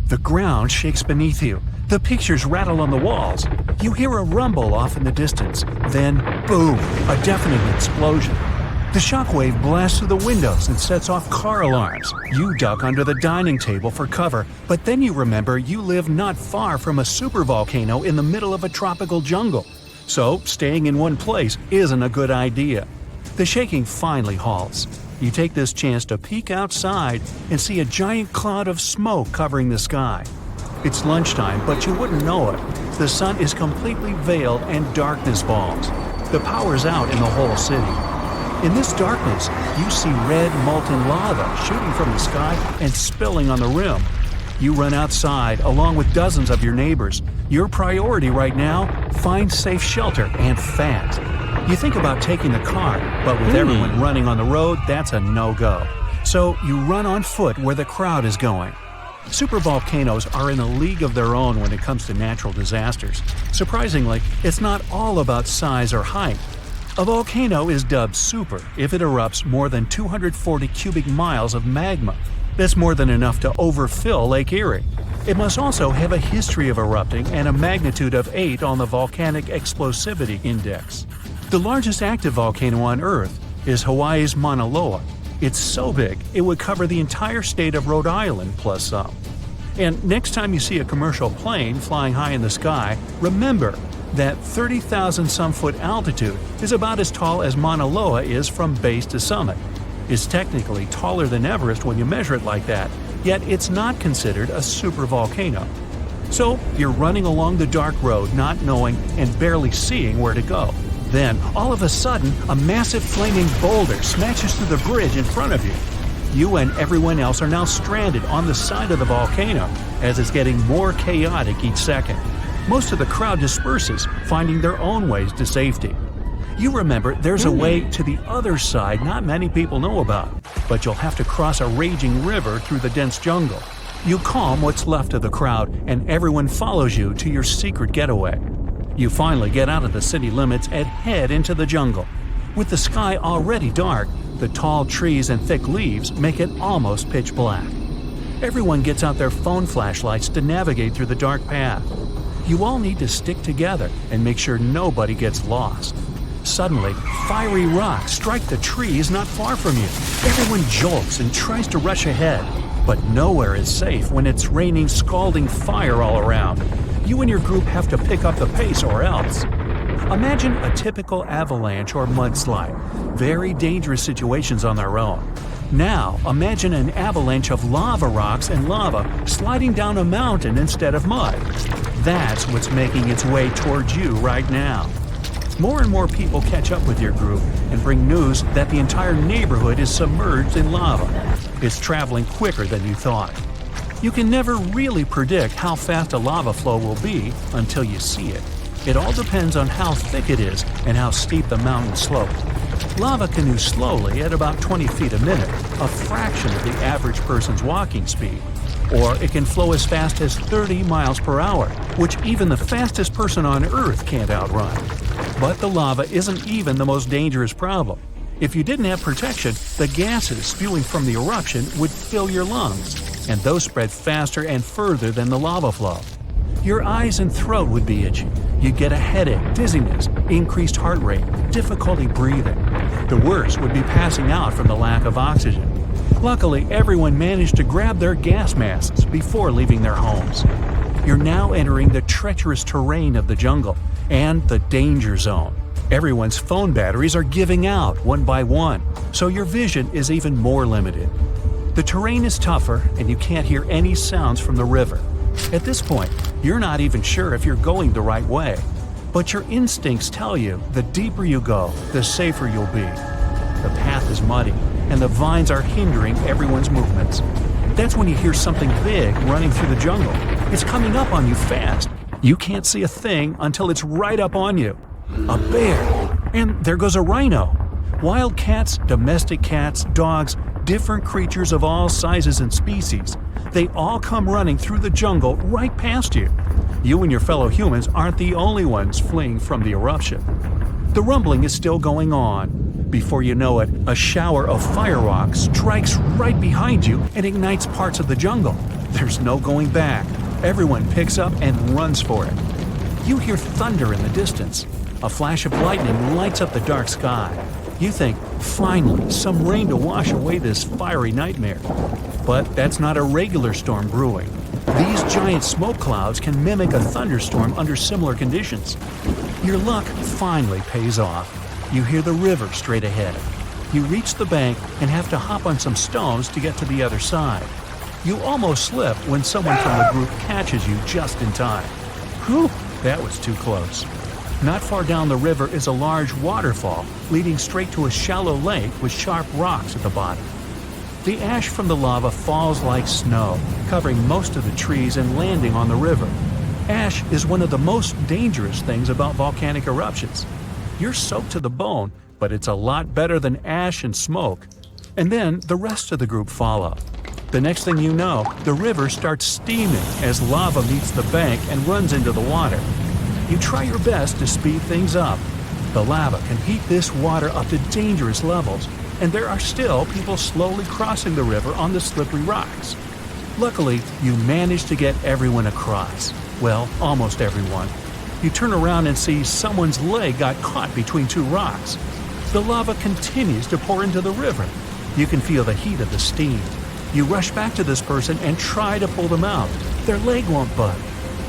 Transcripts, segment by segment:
The ground shakes beneath you. The pictures rattle on the walls. You hear a rumble off in the distance. Then, boom, a deafening explosion. The shockwave blasts through the windows and sets off car alarms. You duck under the dining table for cover, but then you remember you live not far from a supervolcano in the middle of a tropical jungle. So, staying in one place isn't a good idea. The shaking finally halts. You take this chance to peek outside and see a giant cloud of smoke covering the sky. It's lunchtime, but you wouldn't know it. The sun is completely veiled and darkness falls. The power's out in the whole city. In this darkness, you see red molten lava shooting from the sky and spilling on the rim. You run outside along with dozens of your neighbors. Your priority right now, find safe shelter and fast. You think about taking the car, but with everyone running on the road, that's a no-go. So you run on foot where the crowd is going. Supervolcanoes are in a league of their own when it comes to natural disasters. Surprisingly, it's not all about size or height. A volcano is dubbed super if it erupts more than 240 cubic miles of magma. That's more than enough to overfill Lake Erie. It must also have a history of erupting and a magnitude of 8 on the Volcanic Explosivity Index. The largest active volcano on Earth is Hawaii's Mauna Loa. It's so big, it would cover the entire state of Rhode Island plus some. And next time you see a commercial plane flying high in the sky, remember that 30,000-some-foot altitude is about as tall as Mauna Loa is from base to summit. It's technically taller than Everest when you measure it like that, yet it's not considered a supervolcano. So you're running along the dark road not knowing and barely seeing where to go. Then, all of a sudden, a massive flaming boulder smashes through the bridge in front of you. You and everyone else are now stranded on the side of the volcano, as it's getting more chaotic each second. Most of the crowd disperses, finding their own ways to safety. You remember there's a way to the other side not many people know about, but you'll have to cross a raging river through the dense jungle. You calm what's left of the crowd, and everyone follows you to your secret getaway. You finally get out of the city limits and head into the jungle. With the sky already dark, the tall trees and thick leaves make it almost pitch black. Everyone gets out their phone flashlights to navigate through the dark path. You all need to stick together and make sure nobody gets lost. Suddenly, fiery rocks strike the trees not far from you. Everyone jolts and tries to rush ahead, but nowhere is safe when it's raining scalding fire all around. You and your group have to pick up the pace or else. Imagine a typical avalanche or mudslide, very dangerous situations on their own. Now, imagine an avalanche of lava rocks and lava sliding down a mountain instead of mud. That's what's making its way towards you right now. More and more people catch up with your group and bring news that the entire neighborhood is submerged in lava. It's traveling quicker than you thought. You can never really predict how fast a lava flow will be until you see it. It all depends on how thick it is and how steep the mountain slope. Lava can move slowly at about 20 feet a minute, a fraction of the average person's walking speed. Or it can flow as fast as 30 miles per hour, which even the fastest person on Earth can't outrun. But the lava isn't even the most dangerous problem. If you didn't have protection, the gases spewing from the eruption would fill your lungs, and those spread faster and further than the lava flow. Your eyes and throat would be itchy. You'd get a headache, dizziness, increased heart rate, difficulty breathing. The worst would be passing out from the lack of oxygen. Luckily, everyone managed to grab their gas masks before leaving their homes. You're now entering the treacherous terrain of the jungle and the danger zone. Everyone's phone batteries are giving out one by one, so your vision is even more limited. The terrain is tougher and you can't hear any sounds from the river. At this point, you're not even sure if you're going the right way. But your instincts tell you the deeper you go, the safer you'll be. The path is muddy, and the vines are hindering everyone's movements. That's when you hear something big running through the jungle. It's coming up on you fast. You can't see a thing until it's right up on you. A bear! And there goes a rhino. Wild cats, domestic cats, dogs, different creatures of all sizes and species. They all come running through the jungle right past you. You and your fellow humans aren't the only ones fleeing from the eruption. The rumbling is still going on. Before you know it, a shower of fire rocks strikes right behind you and ignites parts of the jungle. There's no going back. Everyone picks up and runs for it. You hear thunder in the distance. A flash of lightning lights up the dark sky. You think, finally, some rain to wash away this fiery nightmare. But that's not a regular storm brewing. These giant smoke clouds can mimic a thunderstorm under similar conditions. Your luck finally pays off. You hear the river straight ahead. You reach the bank and have to hop on some stones to get to the other side. You almost slip when someone from the group catches you just in time. Whew, that was too close. Not far down the river is a large waterfall leading straight to a shallow lake with sharp rocks at the bottom. The ash from the lava falls like snow, covering most of the trees and landing on the river. Ash is one of the most dangerous things about volcanic eruptions. You're soaked to the bone, but it's a lot better than ash and smoke. And then the rest of the group follow. The next thing you know, the river starts steaming as lava meets the bank and runs into the water. You try your best to speed things up. The lava can heat this water up to dangerous levels, and there are still people slowly crossing the river on the slippery rocks. Luckily, you manage to get everyone across. Well, almost everyone. You turn around and see someone's leg got caught between two rocks. The lava continues to pour into the river. You can feel the heat of the steam. You rush back to this person and try to pull them out. Their leg won't budge.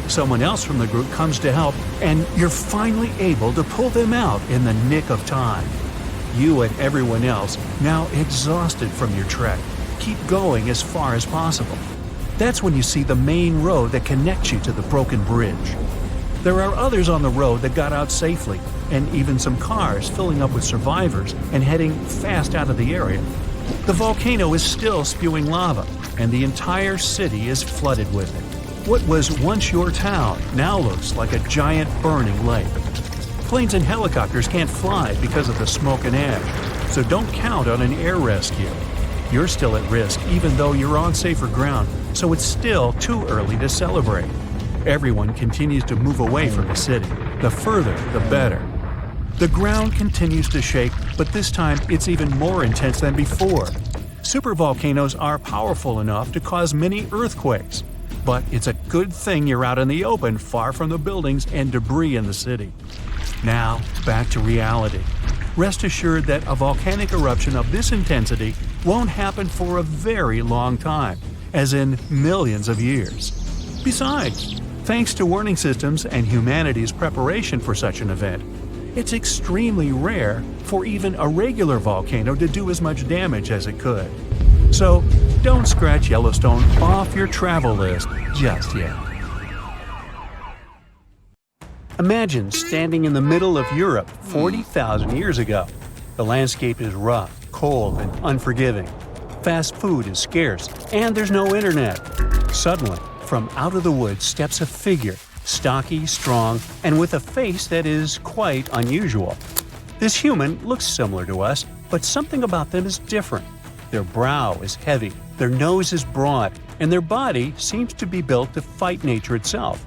Someone else from the group comes to help, and you're finally able to pull them out in the nick of time. You and everyone else, now exhausted from your trek, keep going as far as possible. That's when you see the main road that connects you to the broken bridge. There are others on the road that got out safely, and even some cars filling up with survivors and heading fast out of the area. The volcano is still spewing lava, and the entire city is flooded with it. What was once your town now looks like a giant burning lake. Planes and helicopters can't fly because of the smoke and ash, so don't count on an air rescue. You're still at risk even though you're on safer ground, so it's still too early to celebrate. Everyone continues to move away from the city. The further, the better. The ground continues to shake, but this time it's even more intense than before. Supervolcanoes are powerful enough to cause many earthquakes. But it's a good thing you're out in the open, far from the buildings and debris in the city. Now, back to reality. Rest assured that a volcanic eruption of this intensity won't happen for a very long time, as in millions of years. Besides, thanks to warning systems and humanity's preparation for such an event, it's extremely rare for even a regular volcano to do as much damage as it could. So, don't scratch Yellowstone off your travel list just yet. Imagine standing in the middle of Europe 40,000 years ago. The landscape is rough, cold, and unforgiving. Fast food is scarce, and there's no internet. Suddenly, from out of the woods steps a figure, stocky, strong, and with a face that is quite unusual. This human looks similar to us, but something about them is different. Their brow is heavy, their nose is broad, and their body seems to be built to fight nature itself.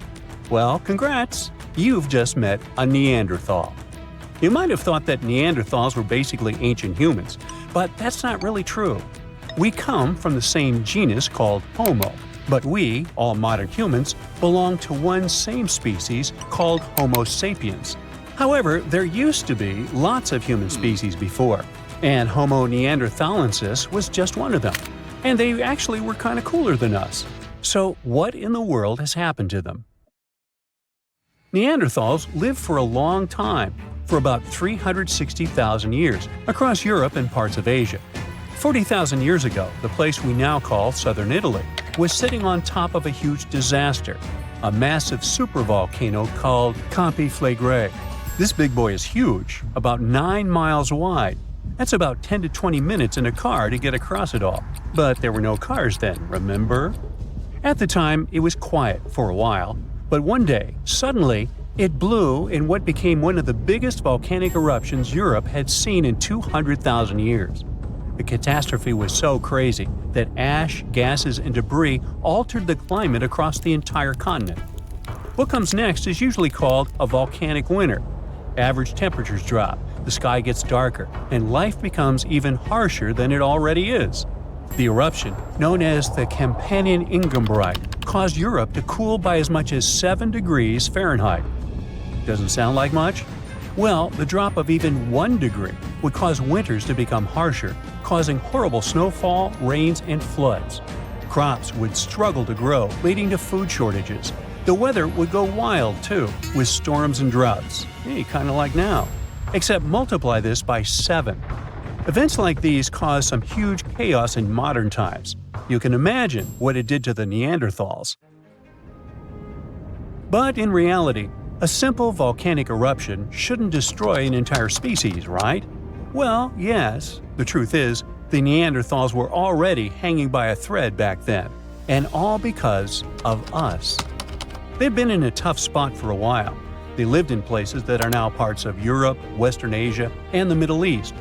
Well, congrats! You've just met a Neanderthal. You might have thought that Neanderthals were basically ancient humans, but that's not really true. We come from the same genus called Homo, but we, all modern humans, belong to one same species called Homo sapiens. However, there used to be lots of human species before, and Homo neanderthalensis was just one of them. And they actually were kind of cooler than us. So what in the world has happened to them? Neanderthals lived for a long time, for about 360,000 years, across Europe and parts of Asia. 40,000 years ago, the place we now call southern Italy was sitting on top of a huge disaster, a massive supervolcano called Campi Flegrei. This big boy is huge, about 9 miles wide. That's about 10 to 20 minutes in a car to get across it all. But there were no cars then, remember? At the time, it was quiet for a while, but one day, suddenly, it blew in what became one of the biggest volcanic eruptions Europe had seen in 200,000 years. The catastrophe was so crazy that ash, gases, and debris altered the climate across the entire continent. What comes next is usually called a volcanic winter. Average temperatures drop, the sky gets darker, and life becomes even harsher than it already is. The eruption, known as the Campanian Ingembrite, caused Europe to cool by as much as 7 degrees Fahrenheit. Doesn't sound like much? Well, the drop of even 1 degree would cause winters to become harsher, causing horrible snowfall, rains, and floods. Crops would struggle to grow, leading to food shortages. The weather would go wild, too, with storms and droughts. Hey, kind of like now. Except multiply this by 7. Events like these caused some huge chaos in modern times. You can imagine what it did to the Neanderthals. But in reality, a simple volcanic eruption shouldn't destroy an entire species, right? Well, yes. The truth is, the Neanderthals were already hanging by a thread back then, and all because of us. They've been in a tough spot for a while. They lived in places that are now parts of Europe, Western Asia, and the Middle East.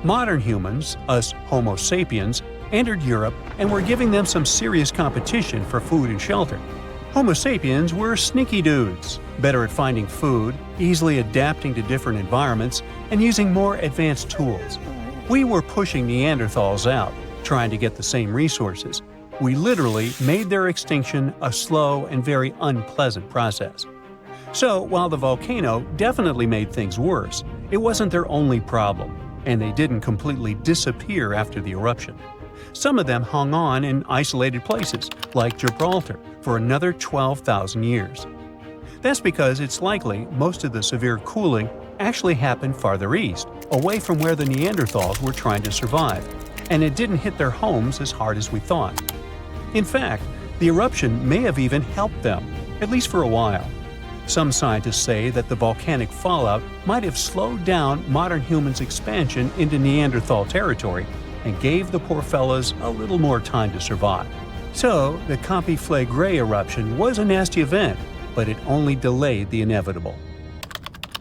Modern humans, us Homo sapiens, entered Europe and were giving them some serious competition for food and shelter. Homo sapiens were sneaky dudes, better at finding food, easily adapting to different environments, and using more advanced tools. We were pushing Neanderthals out, trying to get the same resources. We literally made their extinction a slow and very unpleasant process. So, while the volcano definitely made things worse, it wasn't their only problem, and they didn't completely disappear after the eruption. Some of them hung on in isolated places, like Gibraltar, for another 12,000 years. That's because it's likely most of the severe cooling actually happened farther east, away from where the Neanderthals were trying to survive, and it didn't hit their homes as hard as we thought. In fact, the eruption may have even helped them, at least for a while. Some scientists say that the volcanic fallout might have slowed down modern humans' expansion into Neanderthal territory and gave the poor fellas a little more time to survive. So, the Campi Flegrei eruption was a nasty event, but it only delayed the inevitable.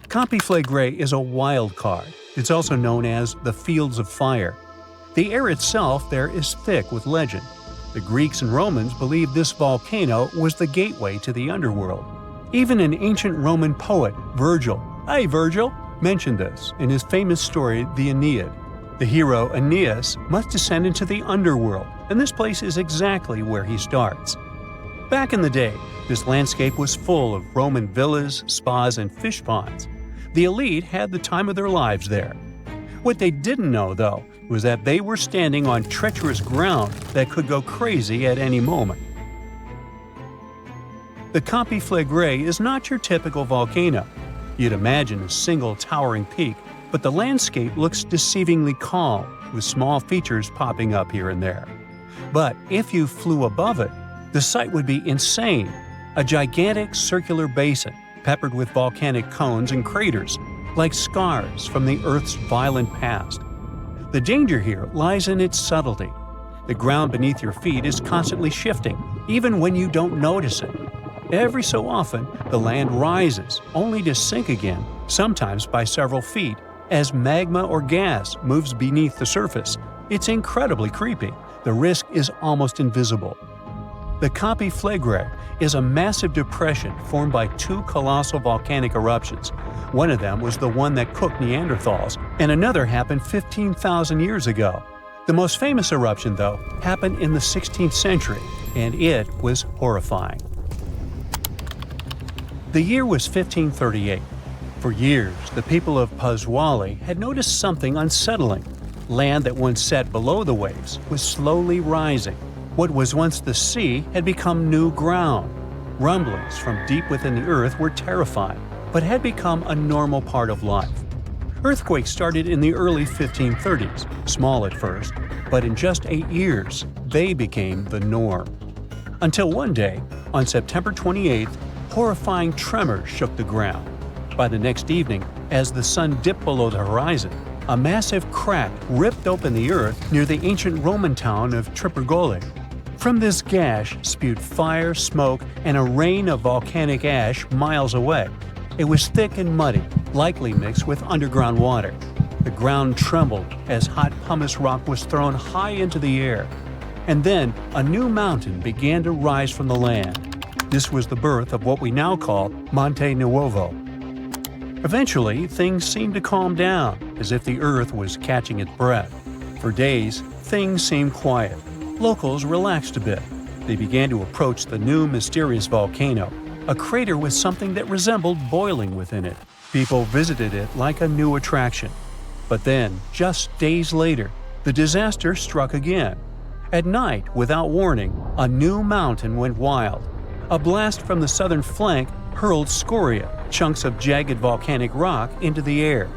Campi Flegrei is a wild card. It's also known as the Fields of Fire. The air itself there is thick with legend. The Greeks and Romans believed this volcano was the gateway to the underworld. Even an ancient Roman poet, Virgil, mentioned this in his famous story, the Aeneid. The hero Aeneas must descend into the underworld, and this place is exactly where he starts. Back in the day, this landscape was full of Roman villas, spas, and fish ponds. The elite had the time of their lives there. What they didn't know, though, was that they were standing on treacherous ground that could go crazy at any moment. The Campi Flegrei is not your typical volcano. You'd imagine a single towering peak, but the landscape looks deceivingly calm, with small features popping up here and there. But if you flew above it, the sight would be insane. A gigantic circular basin, peppered with volcanic cones and craters, like scars from the Earth's violent past. The danger here lies in its subtlety. The ground beneath your feet is constantly shifting, even when you don't notice it. Every so often, the land rises, only to sink again, sometimes by several feet, as magma or gas moves beneath the surface. It's incredibly creepy. The risk is almost invisible. The Campi Flegrei is a massive depression formed by 2 colossal volcanic eruptions. One of them was the one that cooked Neanderthals, and another happened 15,000 years ago. The most famous eruption, though, happened in the 16th century, and it was horrifying. The year was 1538. For years, the people of Paswali had noticed something unsettling. Land that once sat below the waves was slowly rising. What was once the sea had become new ground. Rumblings from deep within the earth were terrifying, but had become a normal part of life. Earthquakes started in the early 1530s, small at first, but in just 8 years, they became the norm. Until one day, on September 28th, horrifying tremors shook the ground. By the next evening, as the sun dipped below the horizon, a massive crack ripped open the earth near the ancient Roman town of Tripergoli. From this gash spewed fire, smoke, and a rain of volcanic ash miles away. It was thick and muddy, likely mixed with underground water. The ground trembled as hot pumice rock was thrown high into the air. And then a new mountain began to rise from the land. This was the birth of what we now call Monte Nuovo. Eventually, things seemed to calm down, as if the earth was catching its breath. For days, things seemed quiet. Locals relaxed a bit. They began to approach the new mysterious volcano, a crater with something that resembled boiling within it. People visited it like a new attraction. But then, just days later, the disaster struck again. At night, without warning, a new mountain went wild. A blast from the southern flank hurled scoria, chunks of jagged volcanic rock, into the air.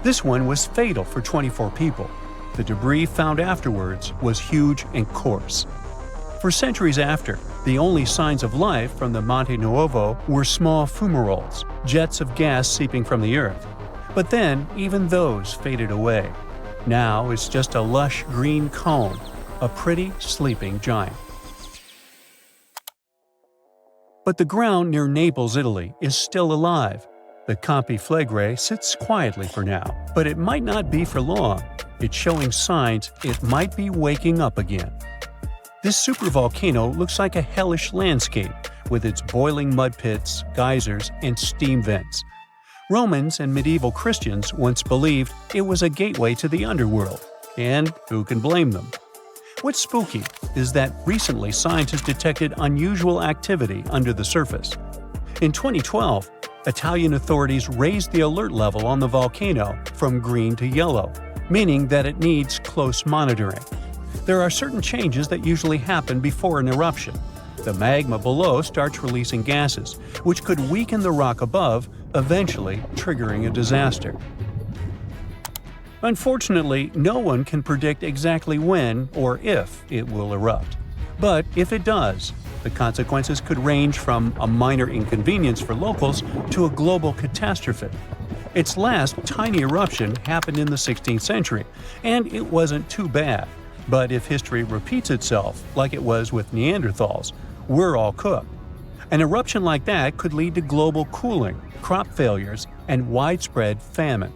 This one was fatal for 24 people. The debris found afterwards was huge and coarse. For centuries after, the only signs of life from the Monte Nuovo were small fumaroles, jets of gas seeping from the earth. But then, even those faded away. Now it's just a lush green cone, a pretty sleeping giant. But the ground near Naples, Italy, is still alive. The Campi Flegrei sits quietly for now, but it might not be for long. It's showing signs it might be waking up again. This supervolcano looks like a hellish landscape, with its boiling mud pits, geysers, and steam vents. Romans and medieval Christians once believed it was a gateway to the underworld, and who can blame them? What's spooky is that recently scientists detected unusual activity under the surface. In 2012, Italian authorities raised the alert level on the volcano from green to yellow, meaning that it needs close monitoring. There are certain changes that usually happen before an eruption. The magma below starts releasing gases, which could weaken the rock above, eventually triggering a disaster. Unfortunately, no one can predict exactly when or if it will erupt. But if it does, the consequences could range from a minor inconvenience for locals to a global catastrophe. Its last tiny eruption happened in the 16th century, and it wasn't too bad. But if history repeats itself, like it was with Neanderthals, we're all cooked. An eruption like that could lead to global cooling, crop failures, and widespread famine.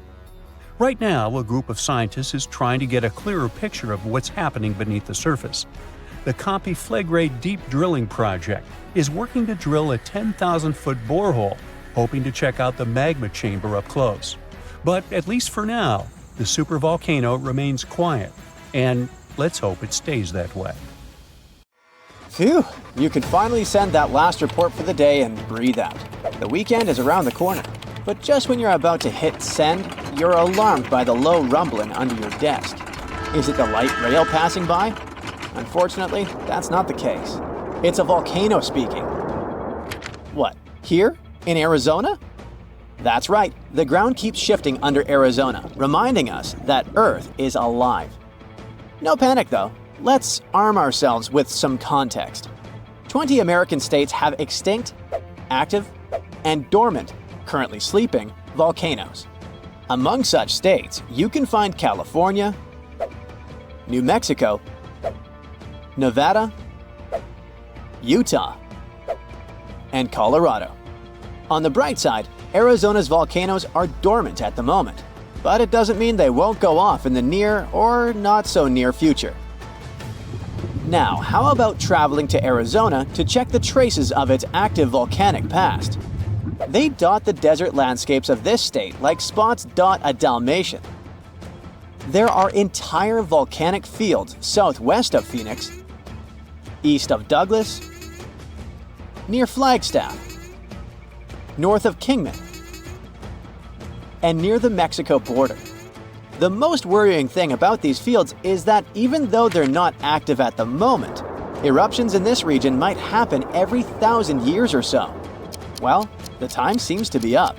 Right now, a group of scientists is trying to get a clearer picture of what's happening beneath the surface. The Campi Flegrei Deep Drilling Project is working to drill a 10,000-foot borehole, hoping to check out the magma chamber up close. But at least for now, the supervolcano remains quiet, and let's hope it stays that way. Phew, you could finally send that last report for the day and breathe out. The weekend is around the corner. But just when you're about to hit send, you're alarmed by the low rumbling under your desk. Is it the light rail passing by? Unfortunately, that's not the case. It's a volcano speaking. What, here? In Arizona? That's right, the ground keeps shifting under Arizona, reminding us that Earth is alive. No panic though. Let's arm ourselves with some context. 20 American states have extinct, active, and dormant, currently sleeping, volcanoes. Among such states, you can find California, New Mexico, Nevada, Utah, and Colorado. On the bright side, Arizona's volcanoes are dormant at the moment, but it doesn't mean they won't go off in the near or not so near future. Now, how about traveling to Arizona to check the traces of its active volcanic past? They dot the desert landscapes of this state like spots dot a Dalmatian. There are entire volcanic fields southwest of Phoenix, east of Douglas, near Flagstaff, north of Kingman, and near the Mexico border. The most worrying thing about these fields is that even though they're not active at the moment, eruptions in this region might happen every 1,000 years or so. Well, the time seems to be up.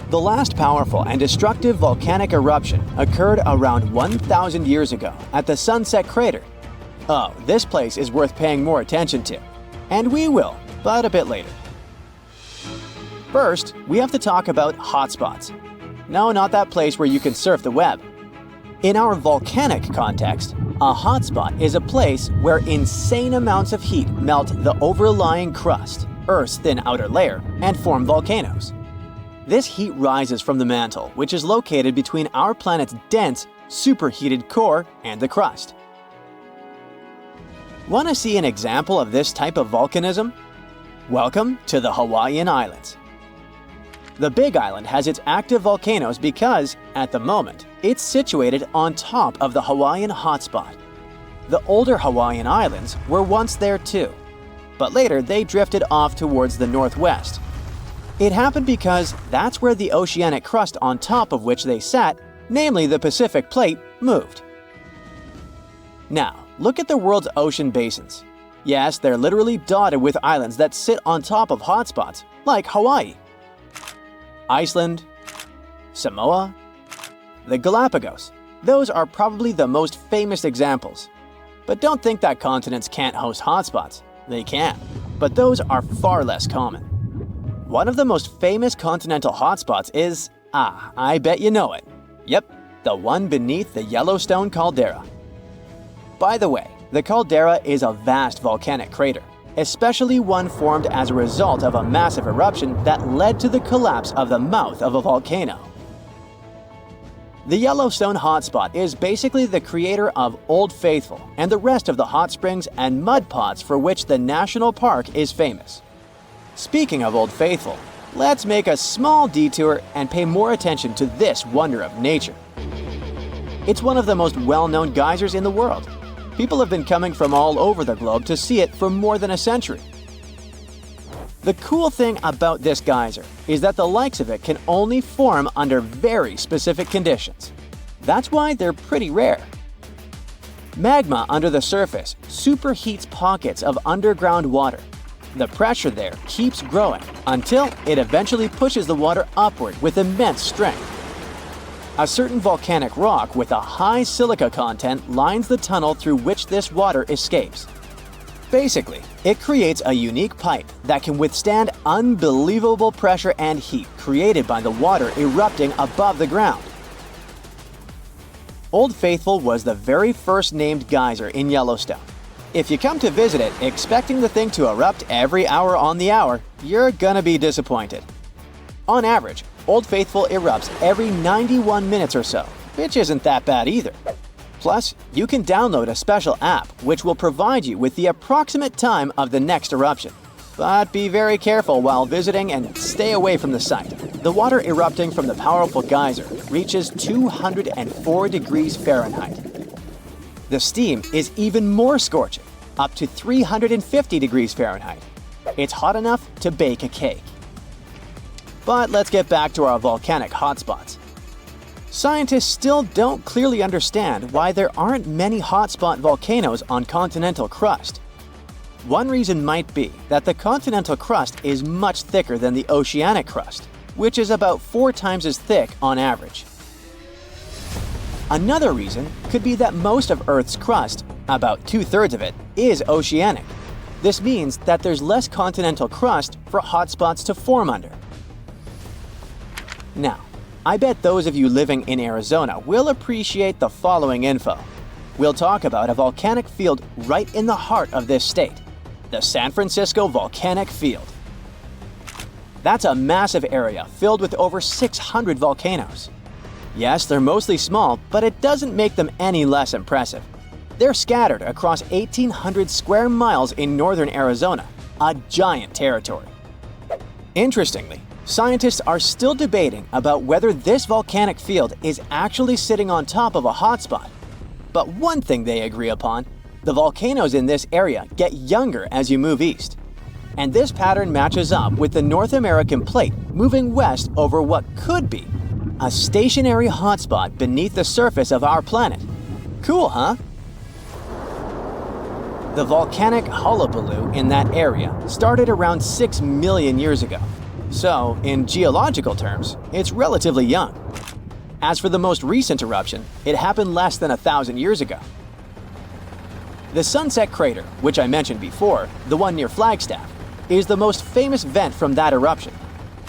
The last powerful and destructive volcanic eruption occurred around 1,000 years ago at the Sunset Crater. Oh, this place is worth paying more attention to. And we will, but a bit later. First, we have to talk about hotspots. No, not that place where you can surf the web. In our volcanic context, a hotspot is a place where insane amounts of heat melt the overlying crust, Earth's thin outer layer, and form volcanoes. This heat rises from the mantle, which is located between our planet's dense, superheated core and the crust. Want to see an example of this type of volcanism? Welcome to the Hawaiian Islands. The Big Island has its active volcanoes because, at the moment, It's situated on top of the Hawaiian hotspot. The older Hawaiian islands were once there too, but later they drifted off towards the northwest. It happened because that's where the oceanic crust on top of which they sat, namely the Pacific Plate, moved. Now, look at the world's ocean basins. Yes, they're literally dotted with islands that sit on top of hotspots, like Hawaii, Iceland, Samoa, the Galapagos. Those are probably the most famous examples. But don't think that continents can't host hotspots. They can, but those are far less common. One of the most famous continental hotspots is, I bet you know it. Yep, the one beneath the Yellowstone caldera. By the way, the caldera is a vast volcanic crater, especially one formed as a result of a massive eruption that led to the collapse of the mouth of a volcano. The Yellowstone hotspot is basically the creator of Old Faithful and the rest of the hot springs and mud pots for which the national park is famous. Speaking of Old Faithful, let's make a small detour and pay more attention to this wonder of nature. It's one of the most well-known geysers in the world. People have been coming from all over the globe to see it for more than a century. The cool thing about this geyser is that the likes of it can only form under very specific conditions. That's why they're pretty rare. Magma under the surface superheats pockets of underground water. The pressure there keeps growing until it eventually pushes the water upward with immense strength. A certain volcanic rock with a high silica content lines the tunnel through which this water escapes. Basically, it creates a unique pipe that can withstand unbelievable pressure and heat created by the water erupting above the ground. Old Faithful was the very first named geyser in Yellowstone. If you come to visit it expecting the thing to erupt every hour on the hour, you're gonna be disappointed. On average, Old Faithful erupts every 91 minutes or so, which isn't that bad either. Plus, you can download a special app which will provide you with the approximate time of the next eruption. But be very careful while visiting and stay away from the site. The water erupting from the powerful geyser reaches 204 degrees Fahrenheit. The steam is even more scorching, up to 350 degrees Fahrenheit. It's hot enough to bake a cake. But let's get back to our volcanic hotspots. Scientists still don't clearly understand why there aren't many hotspot volcanoes on continental crust. One reason might be that the continental crust is much thicker than the oceanic crust, which is about 4 times as thick on average. Another reason could be that most of Earth's crust, about 2/3 of it, is oceanic. This means that there's less continental crust for hotspots to form under. Now, I bet those of you living in Arizona will appreciate the following info. We'll talk about a volcanic field right in the heart of this state, the San Francisco Volcanic Field. That's a massive area filled with over 600 volcanoes. Yes, they're mostly small, but it doesn't make them any less impressive. They're scattered across 1,800 square miles in northern Arizona, a giant territory. Interestingly, scientists are still debating about whether this volcanic field is actually sitting on top of a hotspot. But one thing they agree upon, the volcanoes in this area get younger as you move east. And this pattern matches up with the North American plate moving west over what could be a stationary hotspot beneath the surface of our planet. Cool, huh? The volcanic hullabaloo in that area started around 6 million years ago. So, in geological terms, it's relatively young. As for the most recent eruption, it happened less than 1,000 years ago. The Sunset Crater, which I mentioned before, the one near Flagstaff, is the most famous vent from that eruption.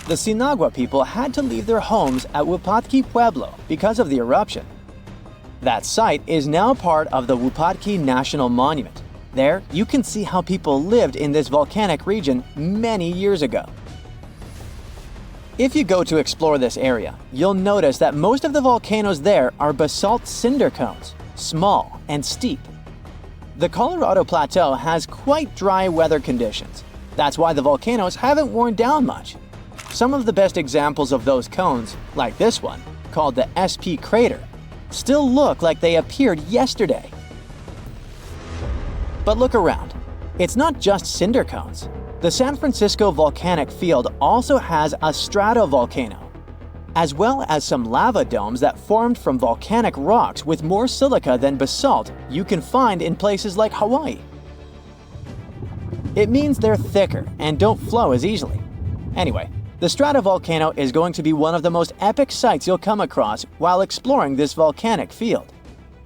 The Sinagua people had to leave their homes at Wupatki Pueblo because of the eruption. That site is now part of the Wupatki National Monument. There, you can see how people lived in this volcanic region many years ago. If you go to explore this area, you'll notice that most of the volcanoes there are basalt cinder cones, small and steep. The Colorado Plateau has quite dry weather conditions. That's why the volcanoes haven't worn down much. Some of the best examples of those cones, like this one, called the SP crater, still look like they appeared yesterday. But look around. It's not just cinder cones. The San Francisco volcanic field also has a stratovolcano, as well as some lava domes that formed from volcanic rocks with more silica than basalt you can find in places like Hawaii. It means they're thicker and don't flow as easily. Anyway, the stratovolcano is going to be one of the most epic sights you'll come across while exploring this volcanic field.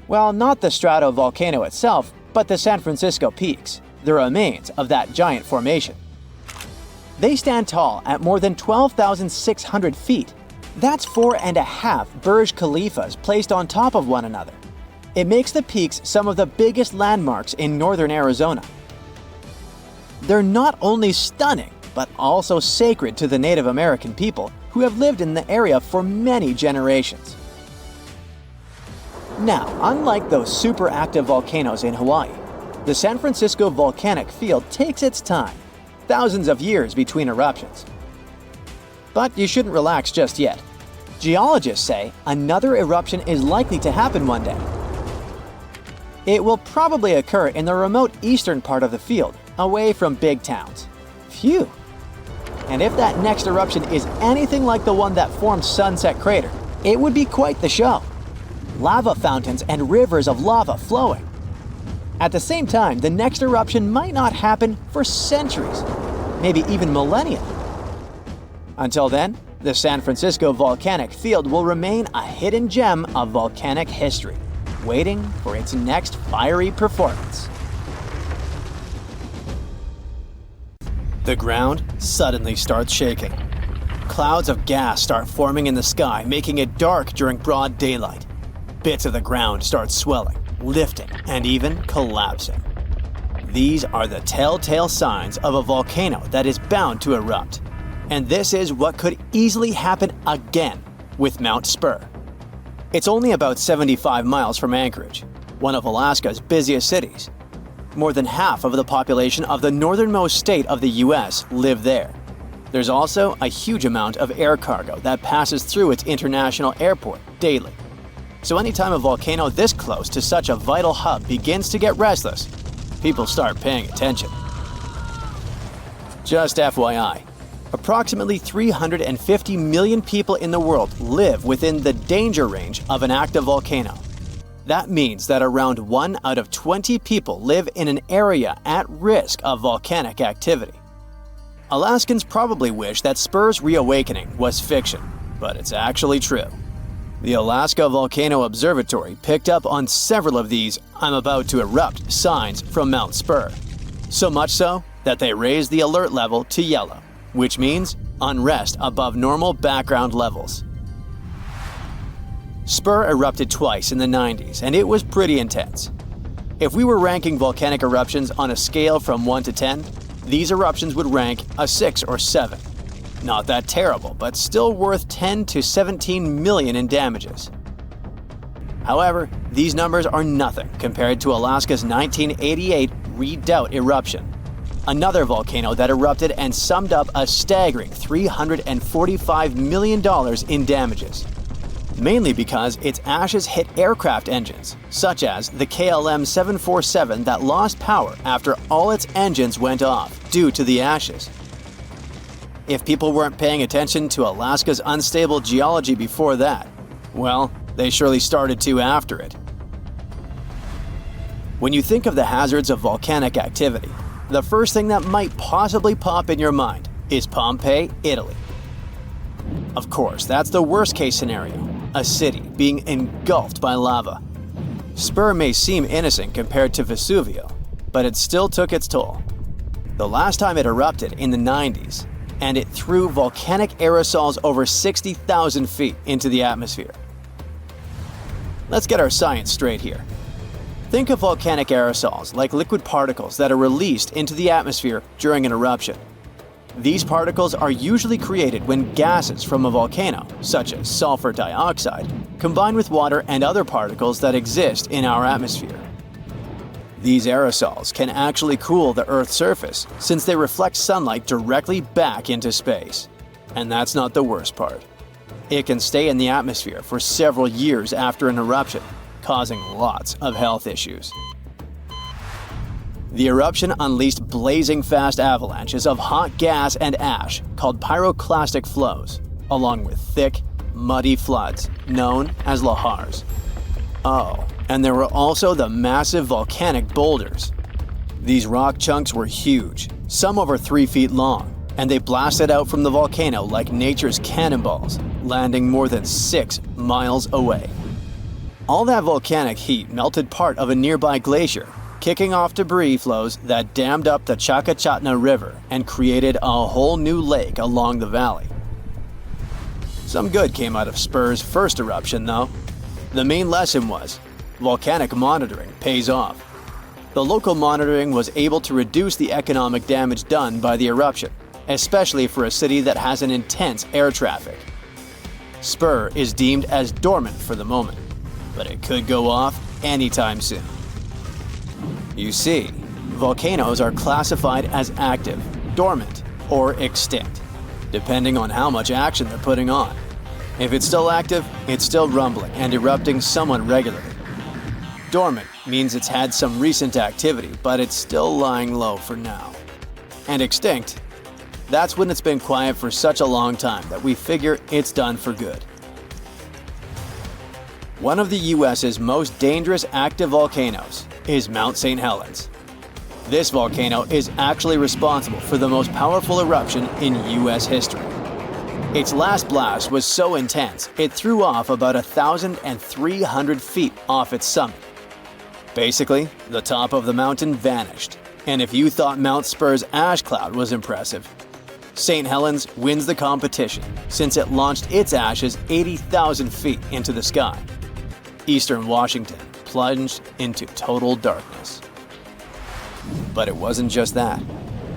Well, not the stratovolcano itself, but the San Francisco peaks, the remains of that giant formation. They stand tall at more than 12,600 feet. That's 4.5 Burj Khalifas placed on top of one another. It makes the peaks some of the biggest landmarks in northern Arizona. They're not only stunning, but also sacred to the Native American people who have lived in the area for many generations. Now, unlike those super active volcanoes in Hawaii, the San Francisco volcanic field takes its time, thousands of years between eruptions. But you shouldn't relax just yet. Geologists say another eruption is likely to happen one day. It will probably occur in the remote eastern part of the field, away from big towns. Phew! And if that next eruption is anything like the one that formed Sunset Crater, it would be quite the show. Lava fountains and rivers of lava flowing. At the same time, the next eruption might not happen for centuries, maybe even millennia. Until then, the San Francisco volcanic field will remain a hidden gem of volcanic history, waiting for its next fiery performance. The ground suddenly starts shaking. Clouds of gas start forming in the sky, making it dark during broad daylight. Bits of the ground start swelling, lifting, and even collapsing. These are the telltale signs of a volcano that is bound to erupt. And this is what could easily happen again with Mount Spur. It's only about 75 miles from Anchorage, one of Alaska's busiest cities. More than half of the population of the northernmost state of the US live there. There's also a huge amount of air cargo that passes through its international airport daily. So anytime a volcano this close to such a vital hub begins to get restless, people start paying attention. Just FYI, approximately 350 million people in the world live within the danger range of an active volcano. That means that around 1 out of 20 people live in an area at risk of volcanic activity. Alaskans probably wish that Spur's reawakening was fiction, but it's actually true. The Alaska Volcano Observatory picked up on several of these "I'm about to erupt" signs from Mount Spur. So much so that they raised the alert level to yellow, which means unrest above normal background levels. Spur erupted twice in the 90s, and it was pretty intense. If we were ranking volcanic eruptions on a scale from 1 to 10, these eruptions would rank a 6 or 7. Not that terrible, but still worth 10 to 17 million in damages. However, these numbers are nothing compared to Alaska's 1988 Redoubt eruption, another volcano that erupted and summed up a staggering $345 million in damages. Mainly because its ashes hit aircraft engines, such as the KLM 747 that lost power after all its engines went off due to the ashes. If people weren't paying attention to Alaska's unstable geology before that, well, they surely started to after it. When you think of the hazards of volcanic activity, the first thing that might possibly pop in your mind is Pompeii, Italy. Of course, that's the worst-case scenario, a city being engulfed by lava. Spur may seem innocent compared to Vesuvius, but it still took its toll. The last time it erupted in the 90s, and it threw volcanic aerosols over 60,000 feet into the atmosphere. Let's get our science straight here. Think of volcanic aerosols like liquid particles that are released into the atmosphere during an eruption. These particles are usually created when gases from a volcano, such as sulfur dioxide, combine with water and other particles that exist in our atmosphere. These aerosols can actually cool the Earth's surface since they reflect sunlight directly back into space. And that's not the worst part. It can stay in the atmosphere for several years after an eruption, causing lots of health issues. The eruption unleashed blazing fast avalanches of hot gas and ash called pyroclastic flows, along with thick, muddy floods known as lahars. Oh, and there were also the massive volcanic boulders. These rock chunks were huge, some over 3 feet long, and they blasted out from the volcano like nature's cannonballs, landing more than 6 miles away. All that volcanic heat melted part of a nearby glacier, kicking off debris flows that dammed up the Chakachatna River and created a whole new lake along the valley. Some good came out of Spur's first eruption, though. The main lesson was, volcanic monitoring pays off. The local monitoring was able to reduce the economic damage done by the eruption, especially for a city that has an intense air traffic. Spur is deemed as dormant for the moment, but it could go off anytime soon. You see, volcanoes are classified as active, dormant, or extinct, depending on how much action they're putting on. If it's still active, it's still rumbling and erupting somewhat regularly. Dormant means it's had some recent activity, but it's still lying low for now. And extinct, that's when it's been quiet for such a long time that we figure it's done for good. One of the US's most dangerous active volcanoes is Mount St. Helens. This volcano is actually responsible for the most powerful eruption in US history. Its last blast was so intense, it threw off about 1,300 feet off its summit. Basically, the top of the mountain vanished, and if you thought Mount Spur's ash cloud was impressive, St. Helens wins the competition since it launched its ashes 80,000 feet into the sky. Eastern Washington plunged into total darkness. But it wasn't just that.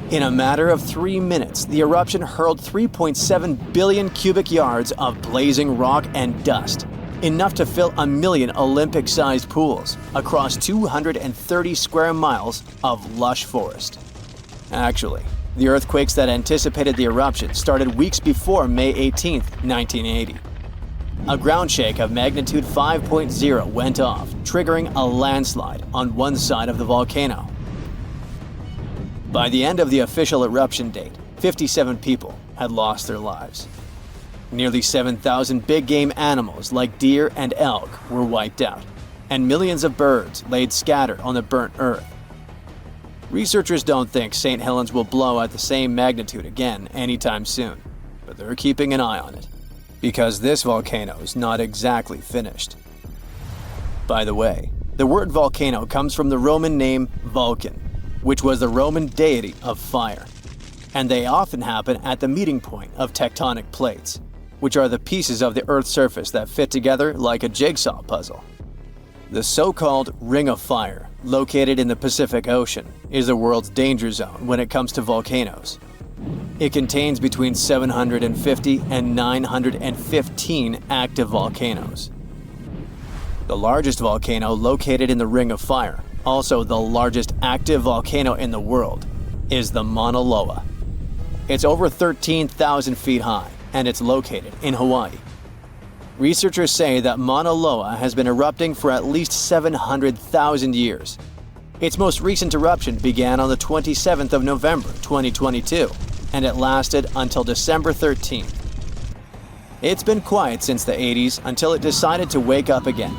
In a matter of 3 minutes, the eruption hurled 3.7 billion cubic yards of blazing rock and dust, enough to fill 1 million Olympic-sized pools across 230 square miles of lush forest. Actually, the earthquakes that anticipated the eruption started weeks before May 18, 1980. A ground shake of magnitude 5.0 went off, triggering a landslide on one side of the volcano. By the end of the official eruption date, 57 people had lost their lives. Nearly 7,000 big-game animals like deer and elk were wiped out, and millions of birds laid scattered on the burnt earth. Researchers don't think St. Helens will blow at the same magnitude again anytime soon, but they're keeping an eye on it, because this volcano is not exactly finished. By the way, the word volcano comes from the Roman name Vulcan, which was the Roman deity of fire, and they often happen at the meeting point of tectonic plates, which are the pieces of the Earth's surface that fit together like a jigsaw puzzle. The so-called Ring of Fire, located in the Pacific Ocean, is the world's danger zone when it comes to volcanoes. It contains between 750 and 915 active volcanoes. The largest volcano located in the Ring of Fire, also the largest active volcano in the world, is the Mauna Loa. It's over 13,000 feet high, and it's located in Hawaii. Researchers say that Mauna Loa has been erupting for at least 700,000 years. Its most recent eruption began on the 27th of November 2022, and it lasted until December 13th. It's been quiet since the 80s until it decided to wake up again.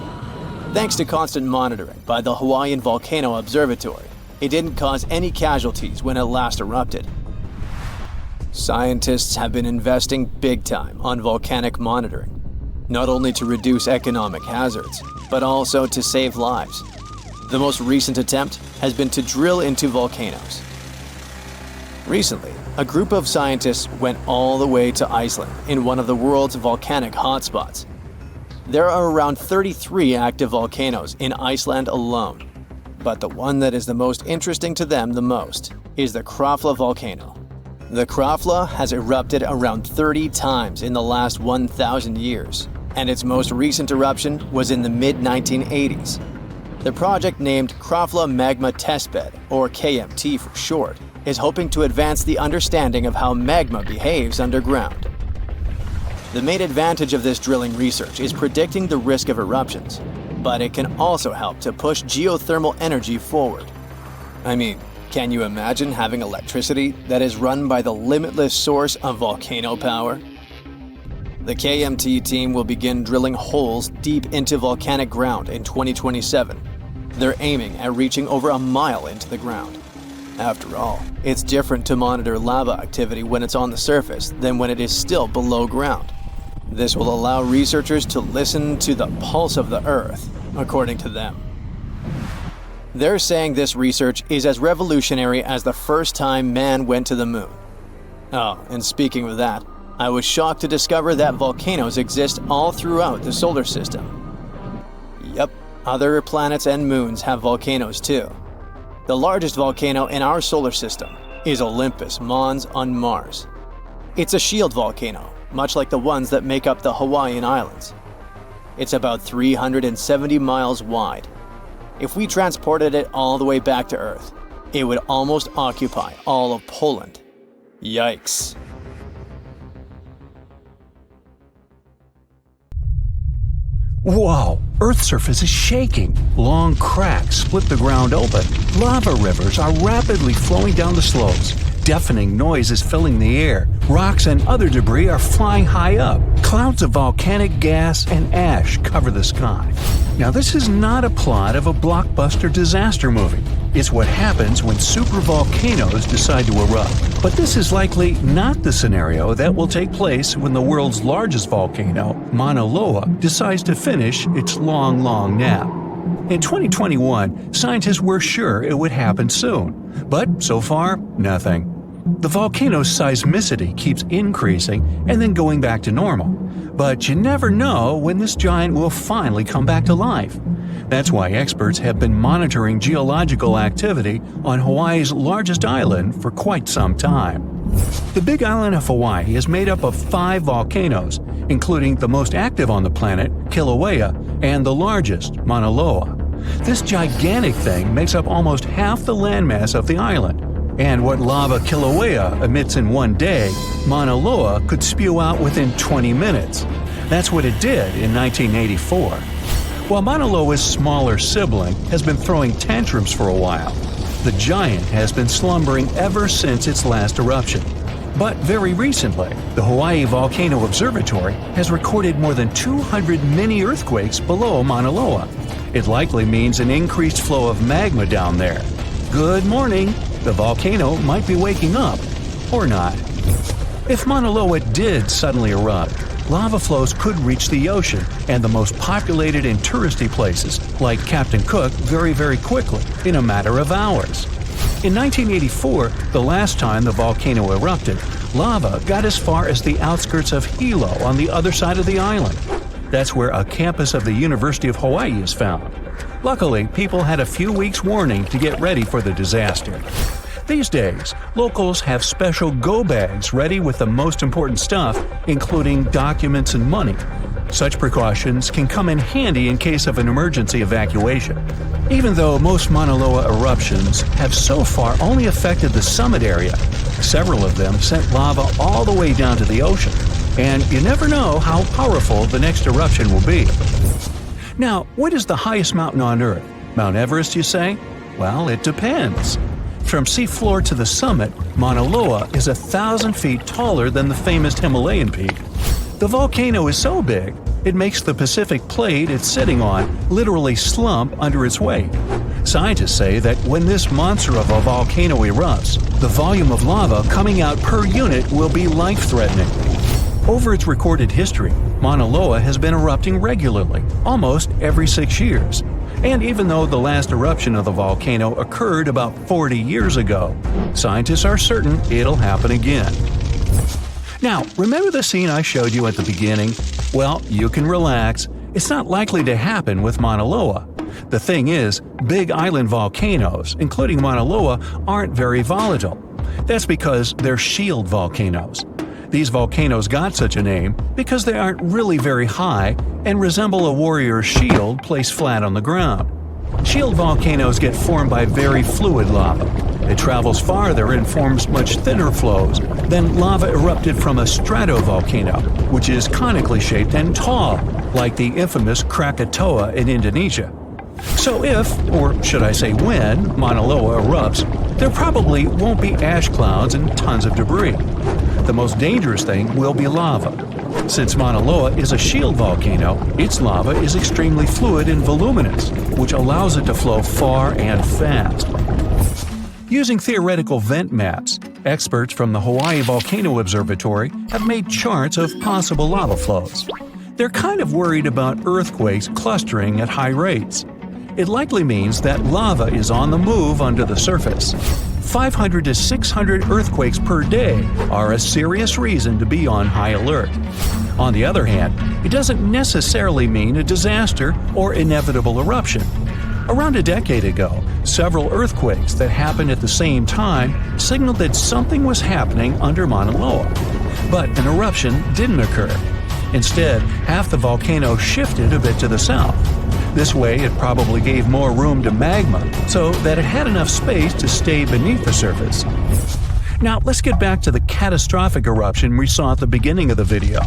Thanks to constant monitoring by the Hawaiian Volcano Observatory, it didn't cause any casualties when it last erupted. Scientists have been investing big time on volcanic monitoring, not only to reduce economic hazards, but also to save lives. The most recent attempt has been to drill into volcanoes. Recently, a group of scientists went all the way to Iceland in one of the world's volcanic hotspots. There are around 33 active volcanoes in Iceland alone, but the one that is the most interesting to them the most is the Krafla volcano. The Krafla has erupted around 30 times in the last 1,000 years, and its most recent eruption was in the mid-1980s. The project named Krafla Magma Testbed, or KMT for short, is hoping to advance the understanding of how magma behaves underground. The main advantage of this drilling research is predicting the risk of eruptions, but it can also help to push geothermal energy forward. I mean, can you imagine having electricity that is run by the limitless source of volcano power? The KMT team will begin drilling holes deep into volcanic ground in 2027. They're aiming at reaching over a mile into the ground. After all, it's different to monitor lava activity when it's on the surface than when it is still below ground. This will allow researchers to listen to the pulse of the Earth, according to them. They're saying this research is as revolutionary as the first time man went to the moon. Oh, and speaking of that, I was shocked to discover that volcanoes exist all throughout the solar system. Yep, other planets and moons have volcanoes too. The largest volcano in our solar system is Olympus Mons on Mars. It's a shield volcano, much like the ones that make up the Hawaiian Islands. It's about 370 miles wide. If we transported it all the way back to Earth, it would almost occupy all of Poland. Yikes. Whoa! Earth's surface is shaking. Long cracks split the ground open. Lava rivers are rapidly flowing down the slopes. Deafening noise is filling the air. Rocks and other debris are flying high up. Clouds of volcanic gas and ash cover the sky. Now, this is not a plot of a blockbuster disaster movie. It's what happens when supervolcanoes decide to erupt. But this is likely not the scenario that will take place when the world's largest volcano, Mauna Loa, decides to finish its long nap. In 2021, scientists were sure it would happen soon. But so far, nothing. The volcano's seismicity keeps increasing and then going back to normal. But you never know when this giant will finally come back to life. That's why experts have been monitoring geological activity on Hawaii's largest island for quite some time. The Big Island of Hawaii is made up of 5 volcanoes, including the most active on the planet, Kilauea, and the largest, Mauna Loa. This gigantic thing makes up almost half the landmass of the island. And what lava Kilauea emits in one day, Mauna Loa could spew out within 20 minutes. That's what it did in 1984. While Mauna Loa's smaller sibling has been throwing tantrums for a while, the giant has been slumbering ever since its last eruption. But very recently, the Hawaii Volcano Observatory has recorded more than 200 mini-earthquakes below Mauna Loa. It likely means an increased flow of magma down there. Good morning! The volcano might be waking up, or not. If Mauna Loa did suddenly erupt, lava flows could reach the ocean and the most populated and touristy places, like Captain Cook, very quickly, in a matter of hours. In 1984, the last time the volcano erupted, lava got as far as the outskirts of Hilo on the other side of the island. That's where a campus of the University of Hawaii is found. Luckily, people had a few weeks' warning to get ready for the disaster. These days, locals have special go bags ready with the most important stuff, including documents and money. Such precautions can come in handy in case of an emergency evacuation. Even though most Mauna Loa eruptions have so far only affected the summit area, several of them sent lava all the way down to the ocean. And you never know how powerful the next eruption will be. Now, what is the highest mountain on Earth? Mount Everest, you say? Well, it depends. From seafloor to the summit, Mauna Loa is 1,000 feet taller than the famous Himalayan peak. The volcano is so big, it makes the Pacific plate it's sitting on literally slump under its weight. Scientists say that when this monster of a volcano erupts, the volume of lava coming out per unit will be life-threatening. Over its recorded history, Mauna Loa has been erupting regularly, almost every 6 years. And even though the last eruption of the volcano occurred about 40 years ago, scientists are certain it'll happen again. Now, remember the scene I showed you at the beginning? Well, you can relax. It's not likely to happen with Mauna Loa. The thing is, big island volcanoes, including Mauna Loa, aren't very volatile. That's because they're shield volcanoes. These volcanoes got such a name because they aren't really very high and resemble a warrior's shield placed flat on the ground. Shield volcanoes get formed by very fluid lava. It travels farther and forms much thinner flows than lava erupted from a stratovolcano, which is conically shaped and tall, like the infamous Krakatoa in Indonesia. So if, or should I say when, Mauna Loa erupts, there probably won't be ash clouds and tons of debris. The most dangerous thing will be lava. Since Mauna Loa is a shield volcano, its lava is extremely fluid and voluminous, which allows it to flow far and fast. Using theoretical vent maps, experts from the Hawaii Volcano Observatory have made charts of possible lava flows. They're kind of worried about earthquakes clustering at high rates. It likely means that lava is on the move under the surface. 500 to 600 earthquakes per day are a serious reason to be on high alert. On the other hand, it doesn't necessarily mean a disaster or inevitable eruption. Around a decade ago, several earthquakes that happened at the same time signaled that something was happening under Mauna Loa. But an eruption didn't occur. Instead, half the volcano shifted a bit to the south. This way, it probably gave more room to magma, so that it had enough space to stay beneath the surface. Now, let's get back to the catastrophic eruption we saw at the beginning of the video.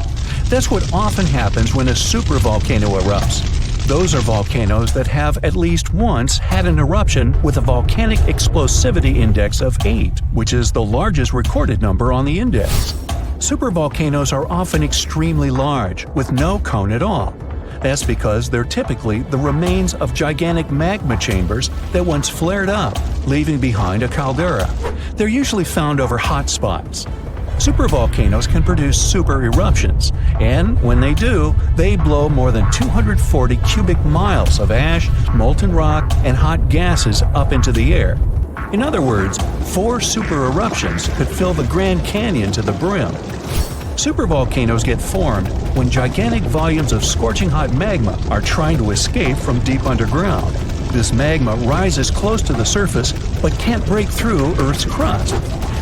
That's what often happens when a supervolcano erupts. Those are volcanoes that have at least once had an eruption with a volcanic explosivity index of 8, which is the largest recorded number on the index. Supervolcanoes are often extremely large, with no cone at all. That's because they're typically the remains of gigantic magma chambers that once flared up, leaving behind a caldera. They're usually found over hotspots. Supervolcanoes can produce super eruptions, and when they do, they blow more than 240 cubic miles of ash, molten rock, and hot gases up into the air. In other words, 4 super eruptions could fill the Grand Canyon to the brim. Supervolcanoes get formed when gigantic volumes of scorching hot magma are trying to escape from deep underground. This magma rises close to the surface but can't break through Earth's crust.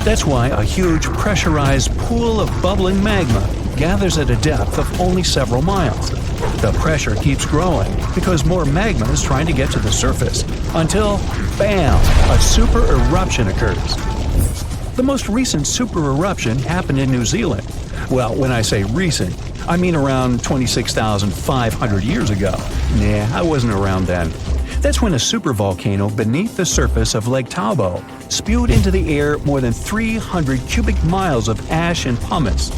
That's why a huge pressurized pool of bubbling magma gathers at a depth of only several miles. The pressure keeps growing because more magma is trying to get to the surface until, bam, a super eruption occurs. The most recent super eruption happened in New Zealand. Well, when I say recent, I mean around 26,500 years ago. Nah, I wasn't around then. That's when a supervolcano beneath the surface of Lake Tahoe spewed into the air more than 300 cubic miles of ash and pumice.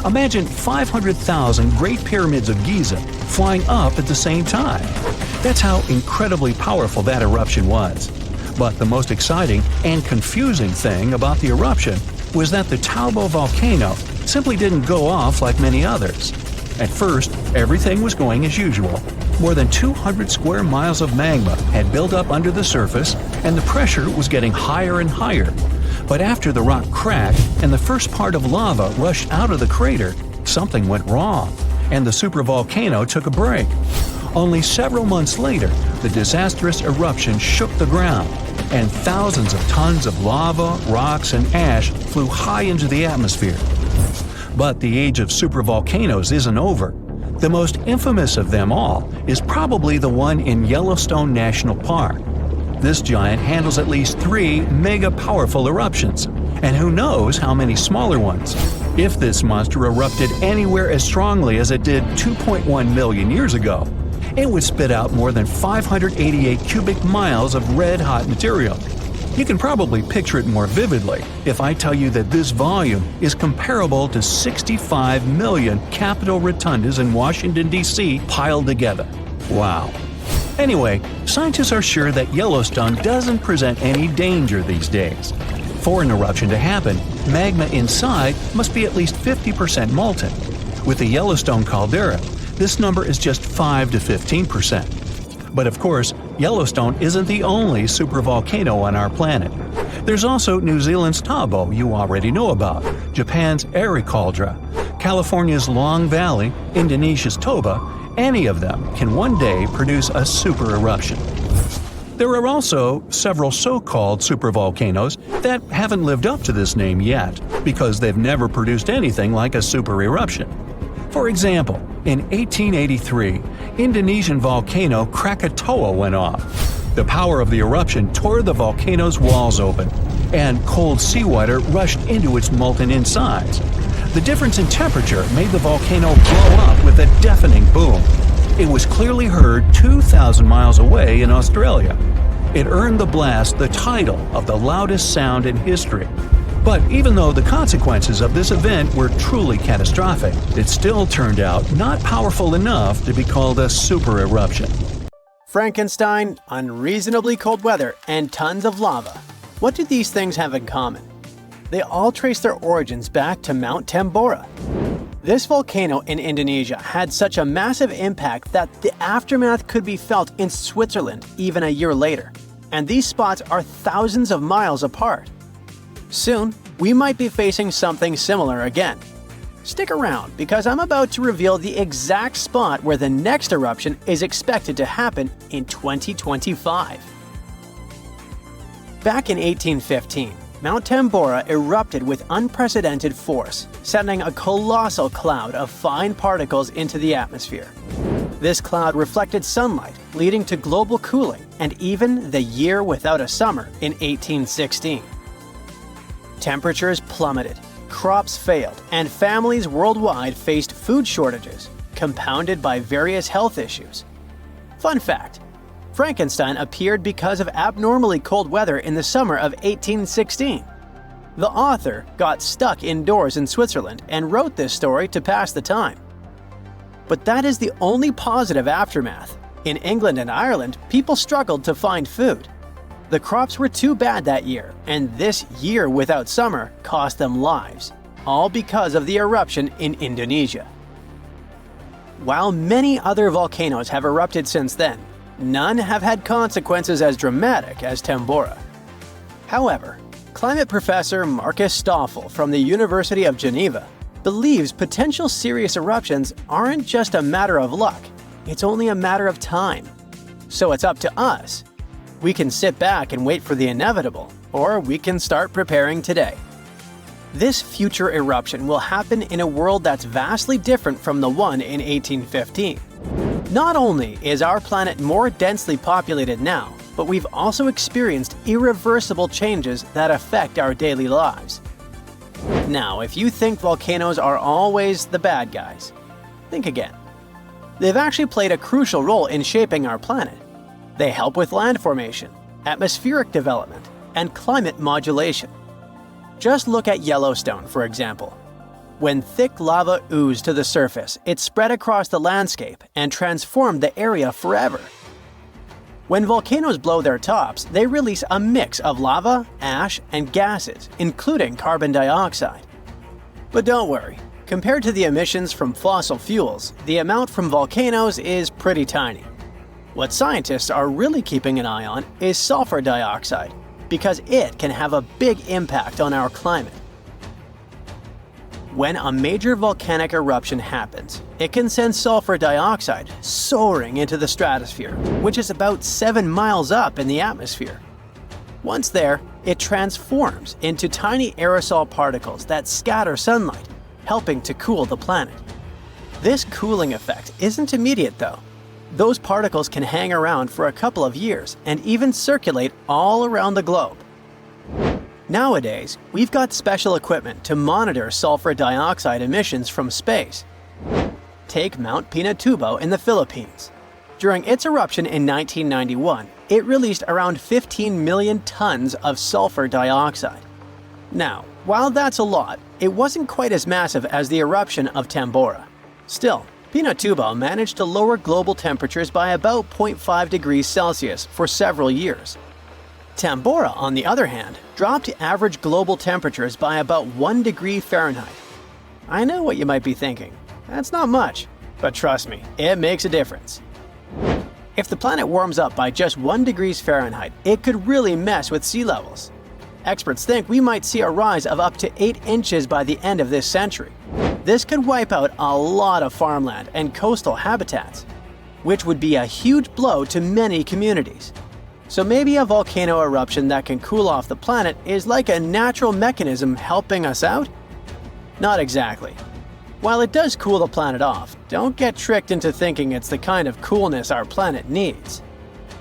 Imagine 500,000 Great Pyramids of Giza flying up at the same time. That's how incredibly powerful that eruption was. But the most exciting and confusing thing about the eruption was that the Tahoe volcano simply didn't go off like many others. At first, everything was going as usual. More than 200 square miles of magma had built up under the surface, and the pressure was getting higher and higher. But after the rock cracked and the first part of lava rushed out of the crater, something went wrong, and the supervolcano took a break. Only several months later, the disastrous eruption shook the ground, and thousands of tons of lava, rocks, and ash flew high into the atmosphere. But the age of supervolcanoes isn't over. The most infamous of them all is probably the one in Yellowstone National Park. This giant handles at least 3 mega-powerful eruptions, and who knows how many smaller ones. If this monster erupted anywhere as strongly as it did 2.1 million years ago, it would spit out more than 588 cubic miles of red-hot material. You can probably picture it more vividly if I tell you that this volume is comparable to 65 million Capitol rotundas in Washington, D.C. piled together. Wow. Anyway, scientists are sure that Yellowstone doesn't present any danger these days. For an eruption to happen, magma inside must be at least 50% molten. With the Yellowstone caldera, this number is just 5 to 15%. But of course, Yellowstone isn't the only supervolcano on our planet. There's also New Zealand's Tahoe you already know about, Japan's Caldera, California's Long Valley, Indonesia's Toba. Any of them can one day produce a super eruption. There are also several so-called supervolcanoes that haven't lived up to this name yet because they've never produced anything like a super eruption. For example, in 1883, Indonesian volcano Krakatoa went off. The power of the eruption tore the volcano's walls open. and cold seawater rushed into its molten insides. The difference in temperature made the volcano blow up with a deafening boom. It was clearly heard 2,000 miles away in Australia. It earned the blast the title of the loudest sound in history. But even though the consequences of this event were truly catastrophic, it still turned out not powerful enough to be called a super eruption. Frankenstein, unreasonably cold weather, and tons of lava. What do these things have in common? They all trace their origins back to Mount Tambora. This volcano in Indonesia had such a massive impact that the aftermath could be felt in Switzerland even a year later. And these spots are thousands of miles apart. Soon, we might be facing something similar again. Stick around because I'm about to reveal the exact spot where the next eruption is expected to happen in 2025. Back in 1815, Mount Tambora erupted with unprecedented force, sending a colossal cloud of fine particles into the atmosphere. This cloud reflected sunlight, leading to global cooling and even the year without a summer in 1816. Temperatures plummeted, crops failed, and families worldwide faced food shortages, compounded by various health issues. Fun fact: Frankenstein appeared because of abnormally cold weather in the summer of 1816. The author got stuck indoors in Switzerland and wrote this story to pass the time. But that is the only positive aftermath. In England and Ireland, people struggled to find food. The crops were too bad that year, and this year without summer cost them lives, all because of the eruption in Indonesia. While many other volcanoes have erupted since then, none have had consequences as dramatic as Tambora. However, climate professor Marcus Stoffel from the University of Geneva believes potential serious eruptions aren't just a matter of luck, it's only a matter of time. So it's up to us. We can sit back and wait for the inevitable, or we can start preparing today. This future eruption will happen in a world that's vastly different from the one in 1815. Not only is our planet more densely populated now, but we've also experienced irreversible changes that affect our daily lives. Now, if you think volcanoes are always the bad guys, think again. They've actually played a crucial role in shaping our planet. They help with land formation, atmospheric development, and climate modulation. Just look at Yellowstone, for example. When thick lava oozed to the surface, it spread across the landscape and transformed the area forever. When volcanoes blow their tops, they release a mix of lava, ash, and gases, including carbon dioxide. But don't worry, compared to the emissions from fossil fuels, the amount from volcanoes is pretty tiny. What scientists are really keeping an eye on is sulfur dioxide, because it can have a big impact on our climate. When a major volcanic eruption happens, it can send sulfur dioxide soaring into the stratosphere, which is about 7 miles up in the atmosphere. Once there, it transforms into tiny aerosol particles that scatter sunlight, helping to cool the planet. This cooling effect isn't immediate though. Those particles can hang around for a couple of years and even circulate all around the globe. Nowadays, we've got special equipment to monitor sulfur dioxide emissions from space. Take Mount Pinatubo in the Philippines. During its eruption in 1991, it released around 15 million tons of sulfur dioxide. Now, while that's a lot, it wasn't quite as massive as the eruption of Tambora. Still, Pinatubo managed to lower global temperatures by about 0.5 degrees Celsius for several years. Tambora, on the other hand, dropped average global temperatures by about 1 degree Fahrenheit. I know what you might be thinking. That's not much, but trust me, it makes a difference. If the planet warms up by just 1 degree Fahrenheit, it could really mess with sea levels. Experts think we might see a rise of up to 8 inches by the end of this century. This could wipe out a lot of farmland and coastal habitats, which would be a huge blow to many communities. So maybe a volcano eruption that can cool off the planet is like a natural mechanism helping us out? Not exactly. While it does cool the planet off, don't get tricked into thinking it's the kind of coolness our planet needs.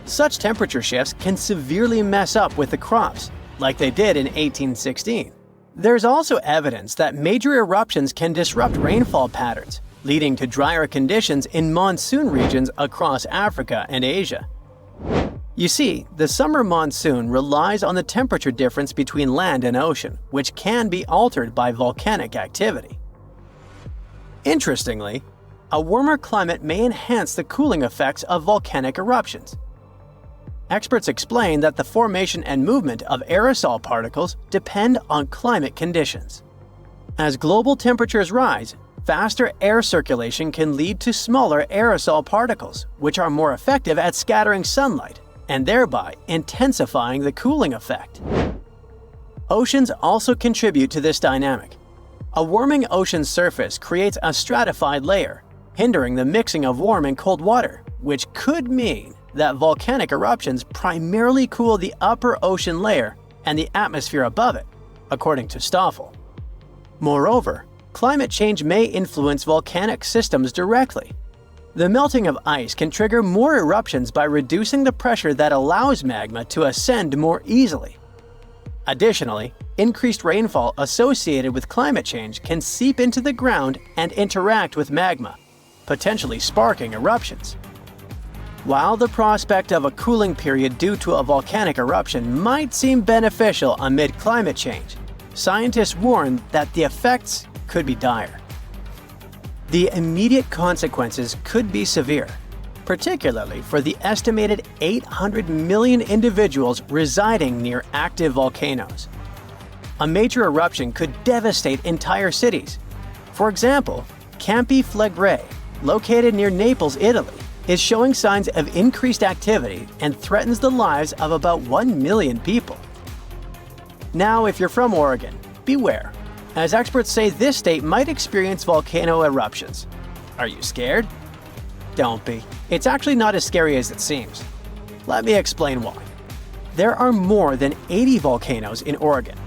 Such temperature shifts can severely mess up with the crops, like they did in 1816. There's also evidence that major eruptions can disrupt rainfall patterns, leading to drier conditions in monsoon regions across Africa and Asia. You see, the summer monsoon relies on the temperature difference between land and ocean, which can be altered by volcanic activity. Interestingly, a warmer climate may enhance the cooling effects of volcanic eruptions. Experts explain that the formation and movement of aerosol particles depend on climate conditions. As global temperatures rise, faster air circulation can lead to smaller aerosol particles, which are more effective at scattering sunlight and thereby intensifying the cooling effect. Oceans also contribute to this dynamic. A warming ocean surface creates a stratified layer, hindering the mixing of warm and cold water, which could mean that volcanic eruptions primarily cool the upper ocean layer and the atmosphere above it, according to Stoffel. Moreover, climate change may influence volcanic systems directly. The melting of ice can trigger more eruptions by reducing the pressure that allows magma to ascend more easily. Additionally, increased rainfall associated with climate change can seep into the ground and interact with magma, potentially sparking eruptions. While the prospect of a cooling period due to a volcanic eruption might seem beneficial amid climate change, scientists warn that the effects could be dire. The immediate consequences could be severe, particularly for the estimated 800 million individuals residing near active volcanoes. A major eruption could devastate entire cities. For example, Campi Flegrei, located near Naples, Italy, is showing signs of increased activity and threatens the lives of about 1 million people. Now, if you're from Oregon, beware, as experts say this state might experience volcano eruptions. Are you scared? Don't be. It's actually not as scary as it seems. Let me explain why. There are more than 80 volcanoes in Oregon,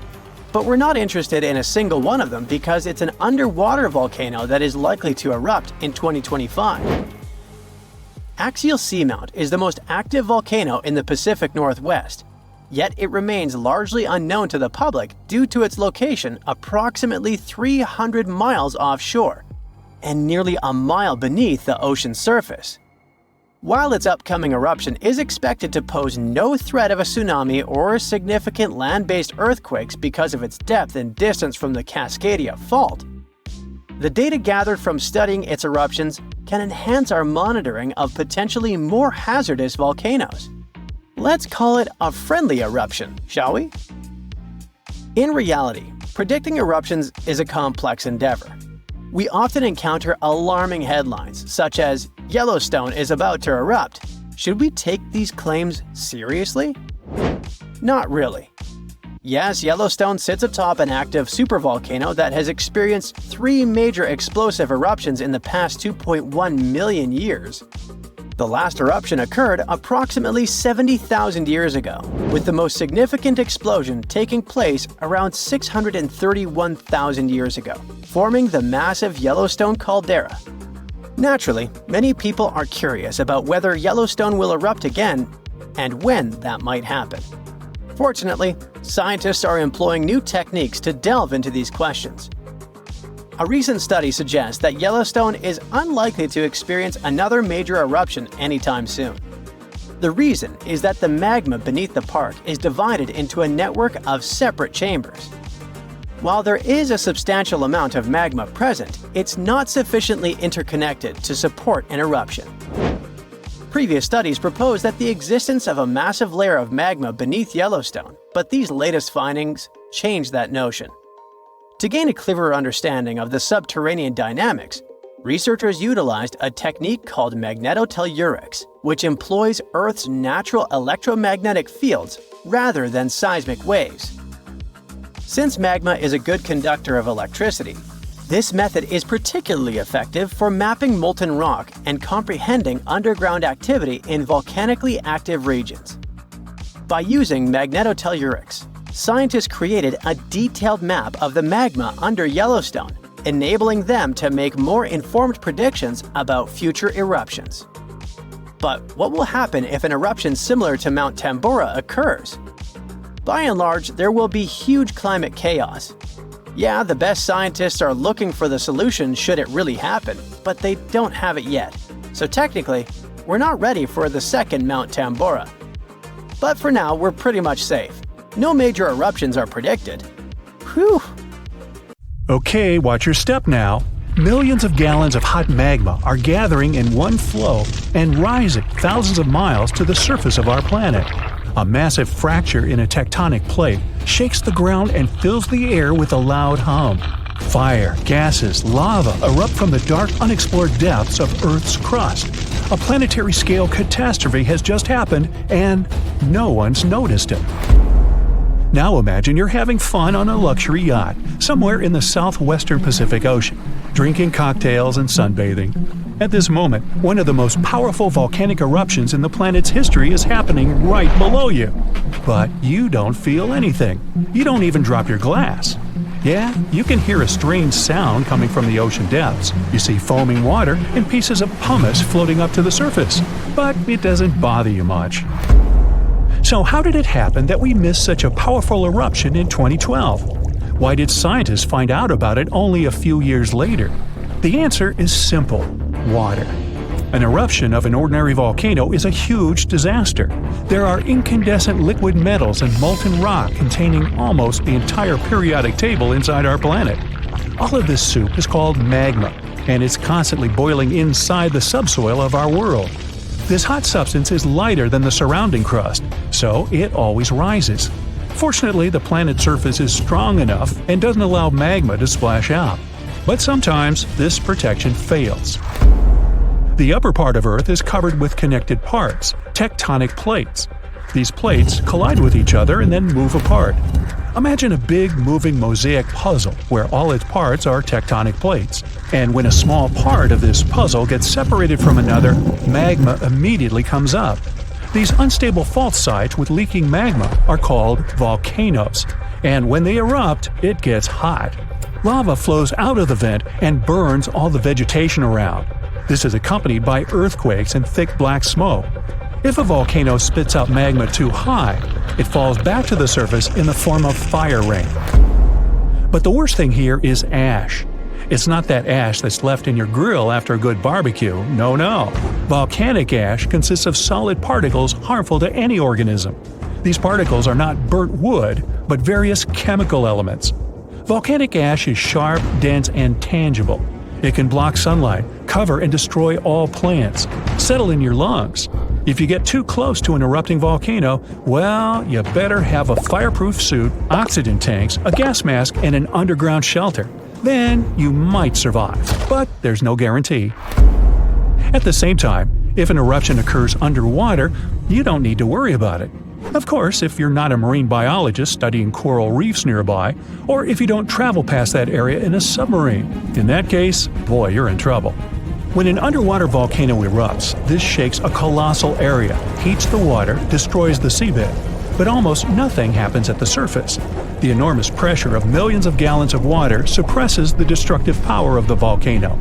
but we're not interested in a single one of them because it's an underwater volcano that is likely to erupt in 2025. Axial Seamount is the most active volcano in the Pacific Northwest, yet it remains largely unknown to the public due to its location approximately 300 miles offshore and nearly a mile beneath the ocean's surface. While its upcoming eruption is expected to pose no threat of a tsunami or significant land-based earthquakes because of its depth and distance from the Cascadia Fault, the data gathered from studying its eruptions can enhance our monitoring of potentially more hazardous volcanoes. Let's call it a friendly eruption, shall we? In reality, predicting eruptions is a complex endeavor. We often encounter alarming headlines, such as, "Yellowstone is about to erupt." Should we take these claims seriously? Not really. Yes, Yellowstone sits atop an active supervolcano that has experienced 3 major explosive eruptions in the past 2.1 million years. The last eruption occurred approximately 70,000 years ago, with the most significant explosion taking place around 631,000 years ago, forming the massive Yellowstone caldera. Naturally, many people are curious about whether Yellowstone will erupt again and when that might happen. Fortunately, scientists are employing new techniques to delve into these questions. A recent study suggests that Yellowstone is unlikely to experience another major eruption anytime soon. The reason is that the magma beneath the park is divided into a network of separate chambers. While there is a substantial amount of magma present, it's not sufficiently interconnected to support an eruption. Previous studies proposed that the existence of a massive layer of magma beneath Yellowstone, but these latest findings change that notion. To gain a clearer understanding of the subterranean dynamics, researchers utilized a technique called magnetotellurics, which employs Earth's natural electromagnetic fields rather than seismic waves. Since magma is a good conductor of electricity, this method is particularly effective for mapping molten rock and comprehending underground activity in volcanically active regions. By using magnetotellurics, scientists created a detailed map of the magma under Yellowstone, enabling them to make more informed predictions about future eruptions. But what will happen if an eruption similar to Mount Tambora occurs? By and large, there will be huge climate chaos. Yeah, the best scientists are looking for the solution should it really happen, but they don't have it yet. So technically, we're not ready for the second Mount Tambora. But for now, we're pretty much safe. No major eruptions are predicted. Whew! Okay, watch your step now. Millions of gallons of hot magma are gathering in one flow and rising thousands of miles to the surface of our planet. A massive fracture in a tectonic plate shakes the ground and fills the air with a loud hum. Fire, gases, lava erupt from the dark, unexplored depths of Earth's crust. A planetary-scale catastrophe has just happened, and no one's noticed it. Now imagine you're having fun on a luxury yacht somewhere in the southwestern Pacific Ocean, drinking cocktails and sunbathing. At this moment, one of the most powerful volcanic eruptions in the planet's history is happening right below you. But you don't feel anything. You don't even drop your glass. Yeah, you can hear a strange sound coming from the ocean depths. You see foaming water and pieces of pumice floating up to the surface. But it doesn't bother you much. So how did it happen that we missed such a powerful eruption in 2012? Why did scientists find out about it only a few years later? The answer is simple: water. An eruption of an ordinary volcano is a huge disaster. There are incandescent liquid metals and molten rock containing almost the entire periodic table inside our planet. All of this soup is called magma, and it's constantly boiling inside the subsoil of our world. This hot substance is lighter than the surrounding crust, so it always rises. Fortunately, the planet's surface is strong enough and doesn't allow magma to splash out. But sometimes this protection fails. The upper part of Earth is covered with connected parts, tectonic plates. These plates collide with each other and then move apart. Imagine a big moving mosaic puzzle where all its parts are tectonic plates. And when a small part of this puzzle gets separated from another, magma immediately comes up. These unstable fault sites with leaking magma are called volcanoes. And when they erupt, it gets hot. Lava flows out of the vent and burns all the vegetation around. This is accompanied by earthquakes and thick black smoke. If a volcano spits out magma too high, it falls back to the surface in the form of fire rain. But the worst thing here is ash. It's not that ash that's left in your grill after a good barbecue, no. Volcanic ash consists of solid particles harmful to any organism. These particles are not burnt wood, but various chemical elements. Volcanic ash is sharp, dense, and tangible. It can block sunlight, cover and destroy all plants, settle in your lungs. If you get too close to an erupting volcano, well, you better have a fireproof suit, oxygen tanks, a gas mask, and an underground shelter. Then you might survive, but there's no guarantee. At the same time, if an eruption occurs underwater, you don't need to worry about it. Of course, if you're not a marine biologist studying coral reefs nearby, or if you don't travel past that area in a submarine. In that case, boy, you're in trouble. When an underwater volcano erupts, this shakes a colossal area, heats the water, destroys the seabed. But almost nothing happens at the surface. The enormous pressure of millions of gallons of water suppresses the destructive power of the volcano.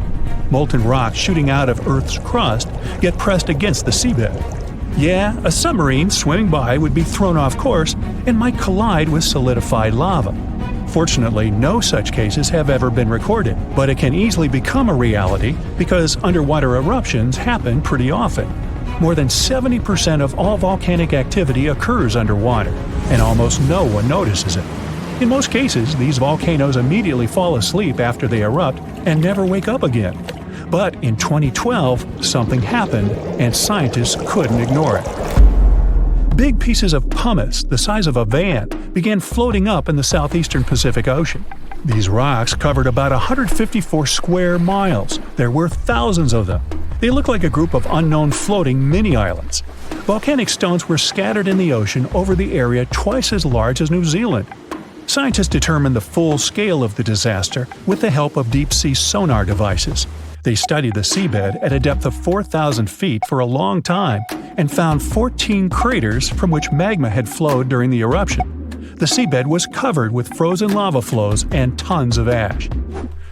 Molten rocks shooting out of Earth's crust get pressed against the seabed. Yeah, a submarine swimming by would be thrown off course and might collide with solidified lava. Fortunately, no such cases have ever been recorded, but it can easily become a reality because underwater eruptions happen pretty often. More than 70% of all volcanic activity occurs underwater, and almost no one notices it. In most cases, these volcanoes immediately fall asleep after they erupt and never wake up again. But in 2012, something happened, and scientists couldn't ignore it. Big pieces of pumice, the size of a van, began floating up in the southeastern Pacific Ocean. These rocks covered about 154 square miles. There were thousands of them. They looked like a group of unknown floating mini-islands. Volcanic stones were scattered in the ocean over the area twice as large as New Zealand. Scientists determined the full scale of the disaster with the help of deep-sea sonar devices. They studied the seabed at a depth of 4,000 feet for a long time and found 14 craters from which magma had flowed during the eruption. The seabed was covered with frozen lava flows and tons of ash.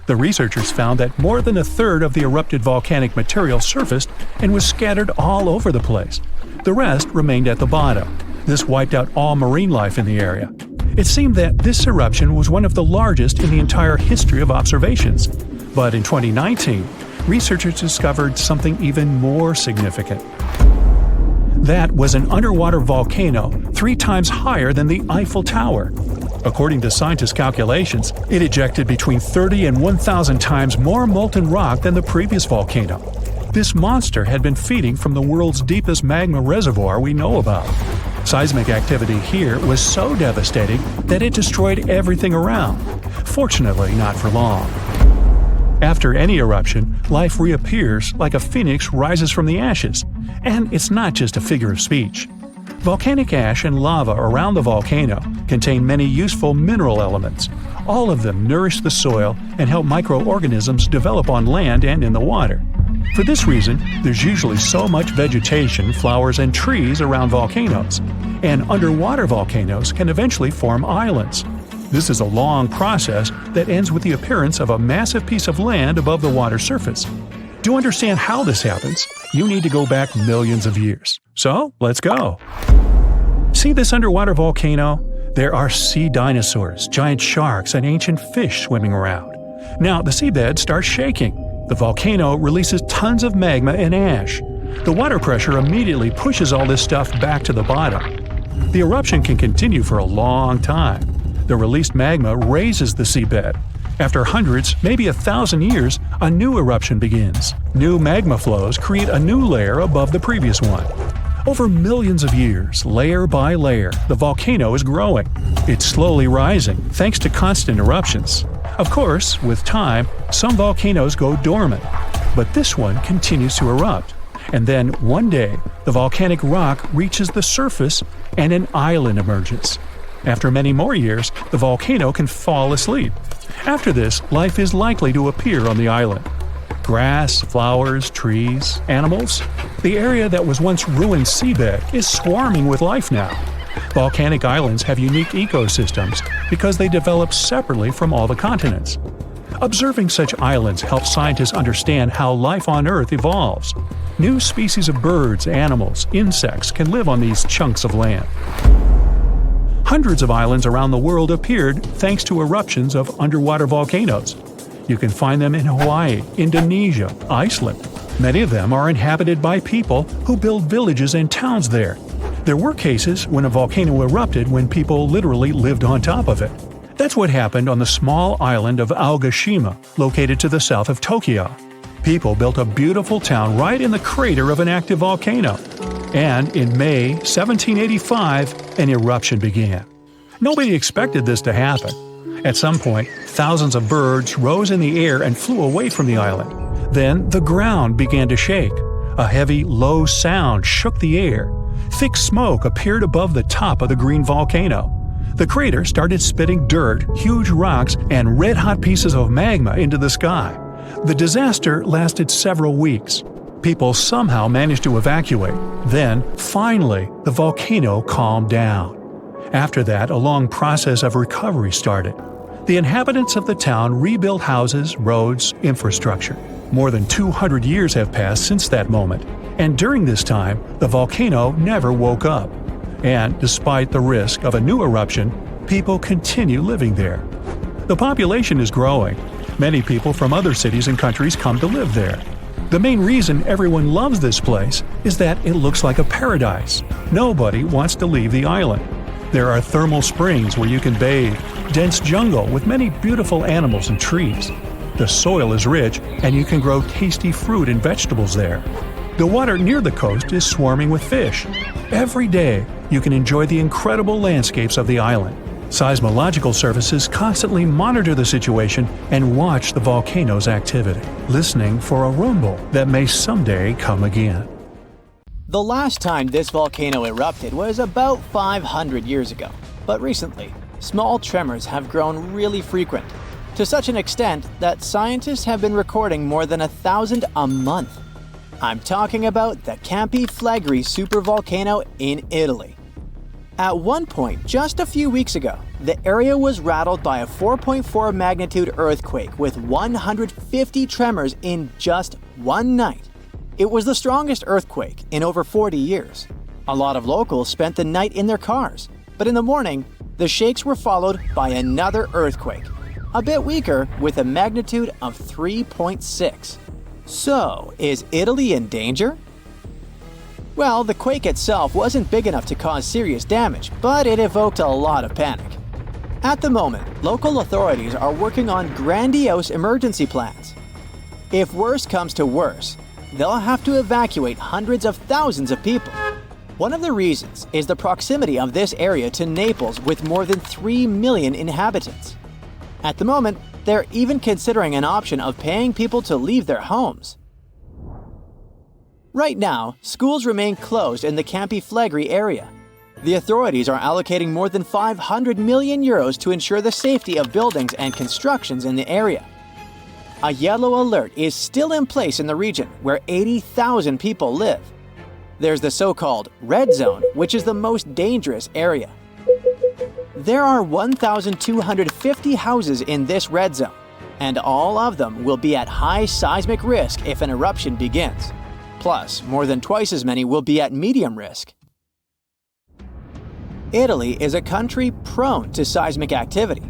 The researchers found that more than a third of the erupted volcanic material surfaced and was scattered all over the place. The rest remained at the bottom. This wiped out all marine life in the area. It seemed that this eruption was one of the largest in the entire history of observations. But in 2019, researchers discovered something even more significant. That was an underwater volcano 3 times higher than the Eiffel Tower. According to scientists' calculations, it ejected between 30 and 1,000 times more molten rock than the previous volcano. This monster had been feeding from the world's deepest magma reservoir we know about. Seismic activity here was so devastating that it destroyed everything around. Fortunately, not for long. After any eruption, life reappears like a phoenix rises from the ashes. And it's not just a figure of speech. Volcanic ash and lava around the volcano contain many useful mineral elements. All of them nourish the soil and help microorganisms develop on land and in the water. For this reason, there's usually so much vegetation, flowers, and trees around volcanoes. And underwater volcanoes can eventually form islands. This is a long process that ends with the appearance of a massive piece of land above the water surface. To understand how this happens, you need to go back millions of years. So, let's go. See this underwater volcano? There are sea dinosaurs, giant sharks, and ancient fish swimming around. Now, the seabed starts shaking. The volcano releases tons of magma and ash. The water pressure immediately pushes all this stuff back to the bottom. The eruption can continue for a long time. The released magma raises the seabed. After hundreds, maybe 1,000 years, a new eruption begins. New magma flows create a new layer above the previous one. Over millions of years, layer by layer, the volcano is growing. It's slowly rising, thanks to constant eruptions. Of course, with time, some volcanoes go dormant, but this one continues to erupt. And then, one day, the volcanic rock reaches the surface and an island emerges. After many more years, the volcano can fall asleep. After this, life is likely to appear on the island. Grass, flowers, trees, animals. The area that was once ruined seabed is swarming with life now. Volcanic islands have unique ecosystems because they develop separately from all the continents. Observing such islands helps scientists understand how life on Earth evolves. New species of birds, animals, insects can live on these chunks of land. Hundreds of islands around the world appeared thanks to eruptions of underwater volcanoes. You can find them in Hawaii, Indonesia, Iceland. Many of them are inhabited by people who build villages and towns there. There were cases when a volcano erupted when people literally lived on top of it. That's what happened on the small island of Aogashima, located to the south of Tokyo. People built a beautiful town right in the crater of an active volcano. And in May 1785, an eruption began. Nobody expected this to happen. At some point, thousands of birds rose in the air and flew away from the island. Then the ground began to shake. A heavy, low sound shook the air. Thick smoke appeared above the top of the green volcano. The crater started spitting dirt, huge rocks, and red-hot pieces of magma into the sky. The disaster lasted several weeks. People somehow managed to evacuate. Then, finally, the volcano calmed down. After that, a long process of recovery started. The inhabitants of the town rebuilt houses, roads, infrastructure. More than 200 years have passed since that moment, and during this time, the volcano never woke up. And despite the risk of a new eruption, people continue living there. The population is growing. Many people from other cities and countries come to live there. The main reason everyone loves this place is that it looks like a paradise. Nobody wants to leave the island. There are thermal springs where you can bathe, dense jungle with many beautiful animals and trees. The soil is rich and you can grow tasty fruit and vegetables there. The water near the coast is swarming with fish. Every day, you can enjoy the incredible landscapes of the island. Seismological services constantly monitor the situation and watch the volcano's activity, listening for a rumble that may someday come again. The last time this volcano erupted was about 500 years ago, but recently, small tremors have grown really frequent, to such an extent that scientists have been recording more than 1,000 a month. I'm talking about the Campi Flegrei supervolcano in Italy. At one point, just a few weeks ago, the area was rattled by a 4.4 magnitude earthquake with 150 tremors in just one night. It was the strongest earthquake in over 40 years. A lot of locals spent the night in their cars, but in the morning, the shakes were followed by another earthquake, a bit weaker with a magnitude of 3.6. So, is Italy in danger? Well, the quake itself wasn't big enough to cause serious damage, but it evoked a lot of panic. At the moment, local authorities are working on grandiose emergency plans. If worse comes to worse, they'll have to evacuate hundreds of thousands of people. One of the reasons is the proximity of this area to Naples with more than 3 million inhabitants. At the moment, they're even considering an option of paying people to leave their homes. Right now, schools remain closed in the Campi Flegrei area. The authorities are allocating more than 500 million euros to ensure the safety of buildings and constructions in the area. A yellow alert is still in place in the region where 80,000 people live. There's the so-called red zone, which is the most dangerous area. There are 1,250 houses in this red zone, and all of them will be at high seismic risk if an eruption begins. Plus, more than twice as many will be at medium risk. Italy is a country prone to seismic activity,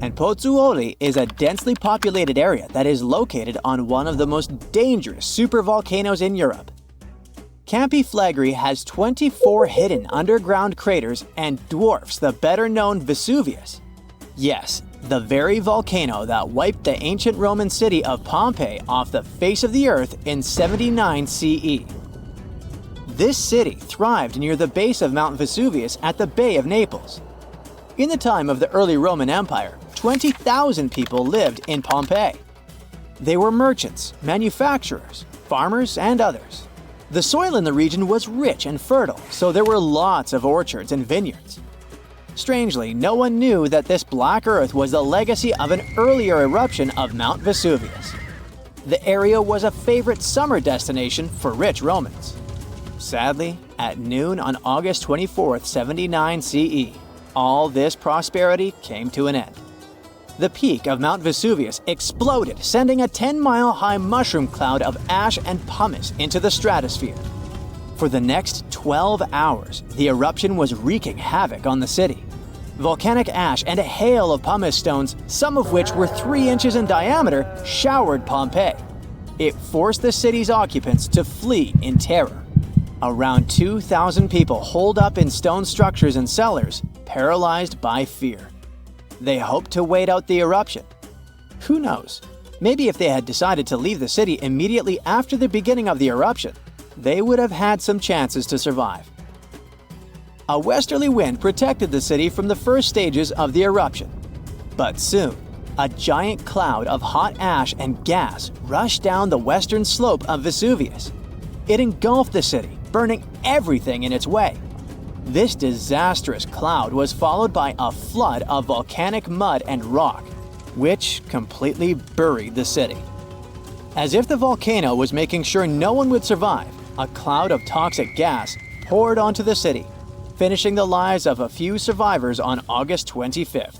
and Pozzuoli is a densely populated area that is located on one of the most dangerous supervolcanoes in Europe. Campi Flegrei has 24 hidden underground craters and dwarfs the better-known Vesuvius. Yes, the very volcano that wiped the ancient Roman city of Pompeii off the face of the earth in 79 CE. This city thrived near the base of Mount Vesuvius at the Bay of Naples. In the time of the early Roman Empire, 20,000 people lived in Pompeii. They were merchants, manufacturers, farmers, and others. The soil in the region was rich and fertile, so there were lots of orchards and vineyards. Strangely, no one knew that this black earth was the legacy of an earlier eruption of Mount Vesuvius. The area was a favorite summer destination for rich Romans. Sadly, at noon on August 24, 79 CE, all this prosperity came to an end. The peak of Mount Vesuvius exploded, sending a 10-mile-high mushroom cloud of ash and pumice into the stratosphere. For the next 12 hours, the eruption was wreaking havoc on the city. Volcanic ash and a hail of pumice stones, some of which were 3 inches in diameter, showered Pompeii. It forced the city's occupants to flee in terror. Around 2,000 people holed up in stone structures and cellars, paralyzed by fear. They hoped to wait out the eruption. Who knows? Maybe if they had decided to leave the city immediately after the beginning of the eruption, they would have had some chances to survive. A westerly wind protected the city from the first stages of the eruption. But soon, a giant cloud of hot ash and gas rushed down the western slope of Vesuvius. It engulfed the city, burning everything in its way. This disastrous cloud was followed by a flood of volcanic mud and rock, which completely buried the city. As if the volcano was making sure no one would survive, a cloud of toxic gas poured onto the city, finishing the lives of a few survivors on August 25th.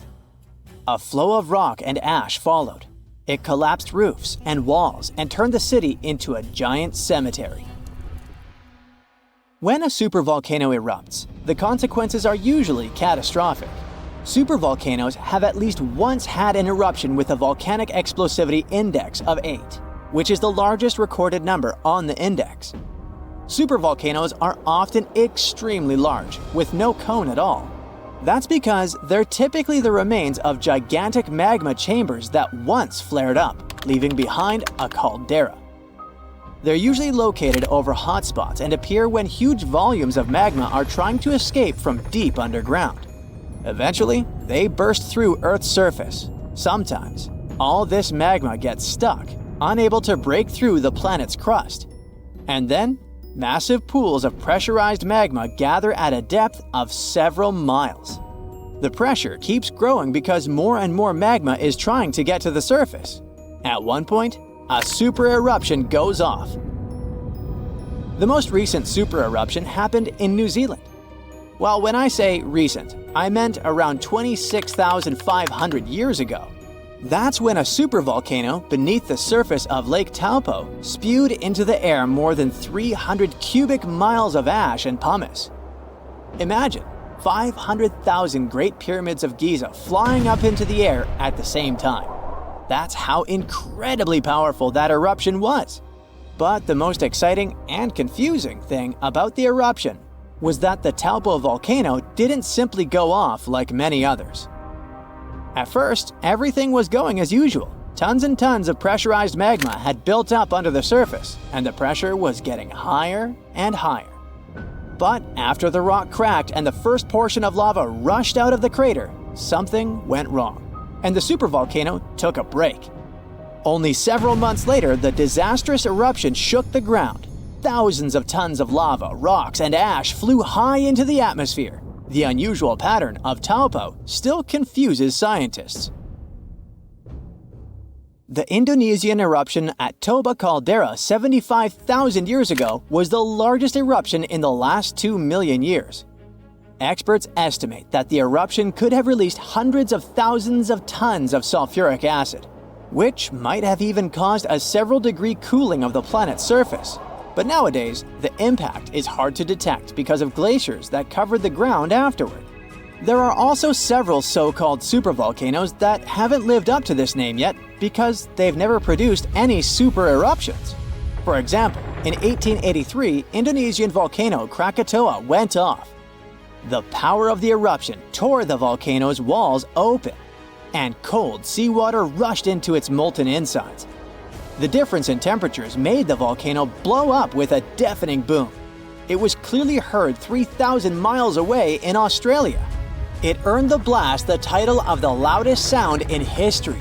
A flow of rock and ash followed. It collapsed roofs and walls and turned the city into a giant cemetery. When a supervolcano erupts, the consequences are usually catastrophic. Supervolcanoes have at least once had an eruption with a volcanic explosivity index of 8, which is the largest recorded number on the index. Supervolcanoes are often extremely large, with no cone at all. That's because they're typically the remains of gigantic magma chambers that once flared up, leaving behind a caldera. They're usually located over hotspots and appear when huge volumes of magma are trying to escape from deep underground. Eventually, they burst through Earth's surface. Sometimes, all this magma gets stuck, unable to break through the planet's crust. And then, massive pools of pressurized magma gather at a depth of several miles. The pressure keeps growing because more and more magma is trying to get to the surface. At one point, a super eruption goes off. The most recent super eruption happened in New Zealand. Well, when I say recent, I meant around 26,500 years ago. That's when a supervolcano beneath the surface of Lake Taupo spewed into the air more than 300 cubic miles of ash and pumice. Imagine 500,000 Great Pyramids of Giza flying up into the air at the same time. That's how incredibly powerful that eruption was. But the most exciting and confusing thing about the eruption was that the Taupo volcano didn't simply go off like many others. At first, everything was going as usual. Tons and tons of pressurized magma had built up under the surface, and the pressure was getting higher and higher. But after the rock cracked and the first portion of lava rushed out of the crater, something went wrong, and the supervolcano took a break. Only several months later, the disastrous eruption shook the ground. Thousands of tons of lava, rocks, and ash flew high into the atmosphere. The unusual pattern of Taupo still confuses scientists. The Indonesian eruption at Toba caldera 75,000 years ago was the largest eruption in the last 2 million years. Experts estimate that the eruption could have released hundreds of thousands of tons of sulfuric acid, which might have even caused a several-degree cooling of the planet's surface. But nowadays, the impact is hard to detect because of glaciers that covered the ground afterward. There are also several so-called supervolcanoes that haven't lived up to this name yet because they've never produced any super eruptions. For example, in 1883, Indonesian volcano Krakatoa went off. The power of the eruption tore the volcano's walls open, and cold seawater rushed into its molten insides. The difference in temperatures made the volcano blow up with a deafening boom. It was clearly heard 3,000 miles away in Australia. It earned the blast the title of the loudest sound in history.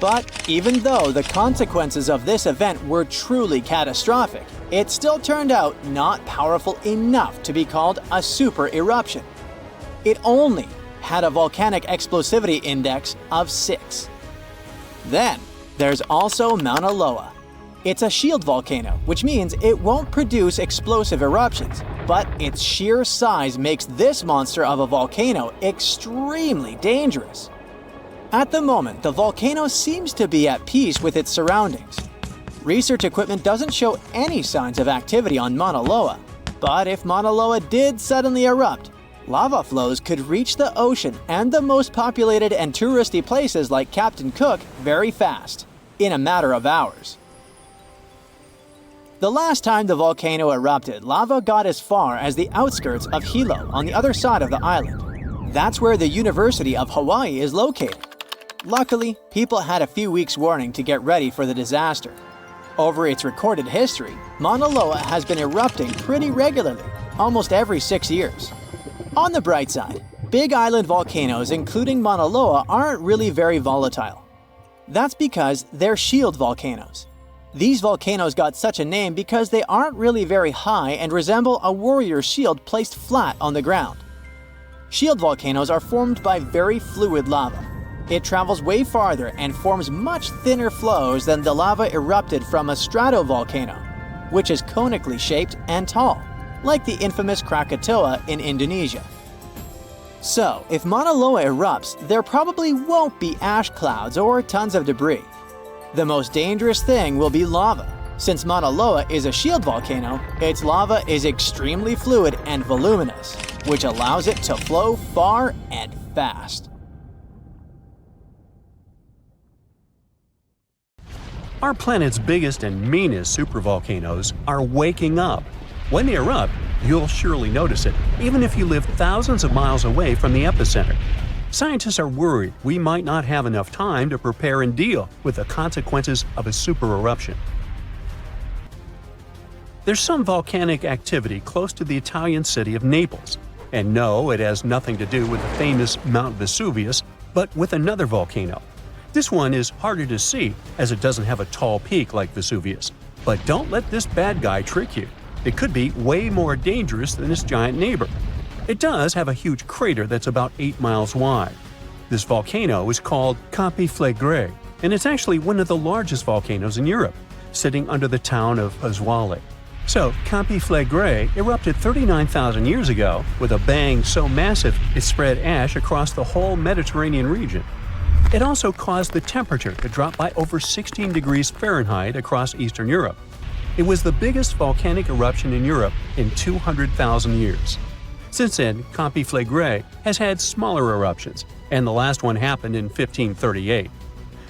But even though the consequences of this event were truly catastrophic, it still turned out not powerful enough to be called a super eruption. It only had a volcanic explosivity index of 6. Then, there's also Mauna Loa. It's a shield volcano, which means it won't produce explosive eruptions, but its sheer size makes this monster of a volcano extremely dangerous. At the moment, the volcano seems to be at peace with its surroundings. Research equipment doesn't show any signs of activity on Mauna Loa, but if Mauna Loa did suddenly erupt, lava flows could reach the ocean and the most populated and touristy places like Captain Cook very fast, in a matter of hours. The last time the volcano erupted, lava got as far as the outskirts of Hilo on the other side of the island. That's where the University of Hawaii is located. Luckily, people had a few weeks' warning to get ready for the disaster. Over its recorded history, Mauna Loa has been erupting pretty regularly, almost every 6 years. On the bright side, big island volcanoes including Mauna Loa aren't really very volatile. That's because they're shield volcanoes. These volcanoes got such a name because they aren't really very high and resemble a warrior's shield placed flat on the ground. Shield volcanoes are formed by very fluid lava. It travels way farther and forms much thinner flows than the lava erupted from a stratovolcano, which is conically shaped and tall, like the infamous Krakatoa in Indonesia. So, if Mauna Loa erupts, there probably won't be ash clouds or tons of debris. The most dangerous thing will be lava. Since Mauna Loa is a shield volcano, its lava is extremely fluid and voluminous, which allows it to flow far and fast. Our planet's biggest and meanest supervolcanoes are waking up. When they erupt, you'll surely notice it, even if you live thousands of miles away from the epicenter. Scientists are worried we might not have enough time to prepare and deal with the consequences of a super eruption. There's some volcanic activity close to the Italian city of Naples. And no, it has nothing to do with the famous Mount Vesuvius, but with another volcano. This one is harder to see as it doesn't have a tall peak like Vesuvius. But don't let this bad guy trick you. It could be way more dangerous than its giant neighbor. It does have a huge crater that's about 8 miles wide. This volcano is called Campi Flegrei, and it's actually one of the largest volcanoes in Europe, sitting under the town of Pasquale. So, Campi Flegrei erupted 39,000 years ago with a bang so massive it spread ash across the whole Mediterranean region. It also caused the temperature to drop by over 16 degrees Fahrenheit across Eastern Europe. It was the biggest volcanic eruption in Europe in 200,000 years. Since then, Campi Flegrei has had smaller eruptions, and the last one happened in 1538.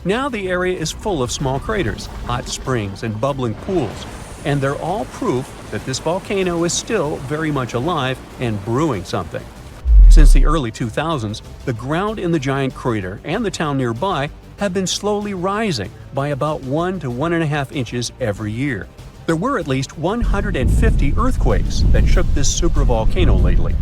Now the area is full of small craters, hot springs, and bubbling pools, and they're all proof that this volcano is still very much alive and brewing something. Since the early 2000s, the ground in the giant crater and the town nearby have been slowly rising by about 1 to 1.5 inches every year. There were at least 150 earthquakes that shook this supervolcano lately.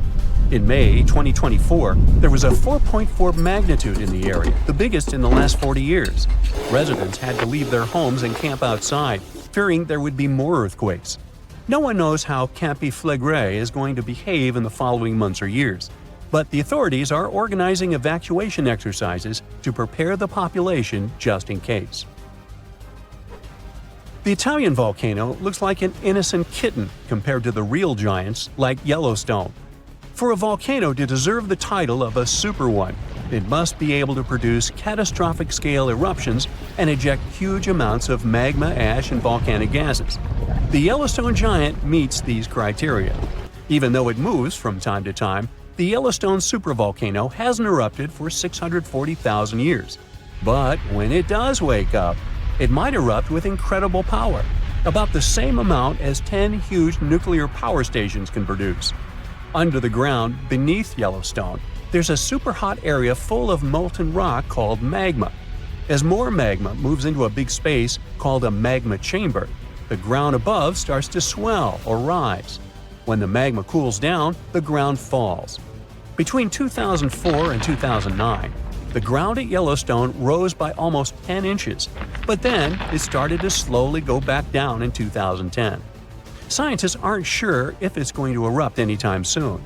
In May 2024, there was a 4.4 magnitude in the area, the biggest in the last 40 years. Residents had to leave their homes and camp outside, fearing there would be more earthquakes. No one knows how Campi Flegrei is going to behave in the following months or years, but the authorities are organizing evacuation exercises to prepare the population just in case. The Italian volcano looks like an innocent kitten compared to the real giants like Yellowstone. For a volcano to deserve the title of a super one, it must be able to produce catastrophic scale eruptions and eject huge amounts of magma, ash, and volcanic gases. The Yellowstone giant meets these criteria. Even though it moves from time to time, the Yellowstone supervolcano hasn't erupted for 640,000 years. But when it does wake up, it might erupt with incredible power, about the same amount as 10 huge nuclear power stations can produce. Under the ground, beneath Yellowstone, there's a super hot area full of molten rock called magma. As more magma moves into a big space called a magma chamber, the ground above starts to swell or rise. When the magma cools down, the ground falls. Between 2004 and 2009, the ground at Yellowstone rose by almost 10 inches, but then it started to slowly go back down in 2010. Scientists aren't sure if it's going to erupt anytime soon.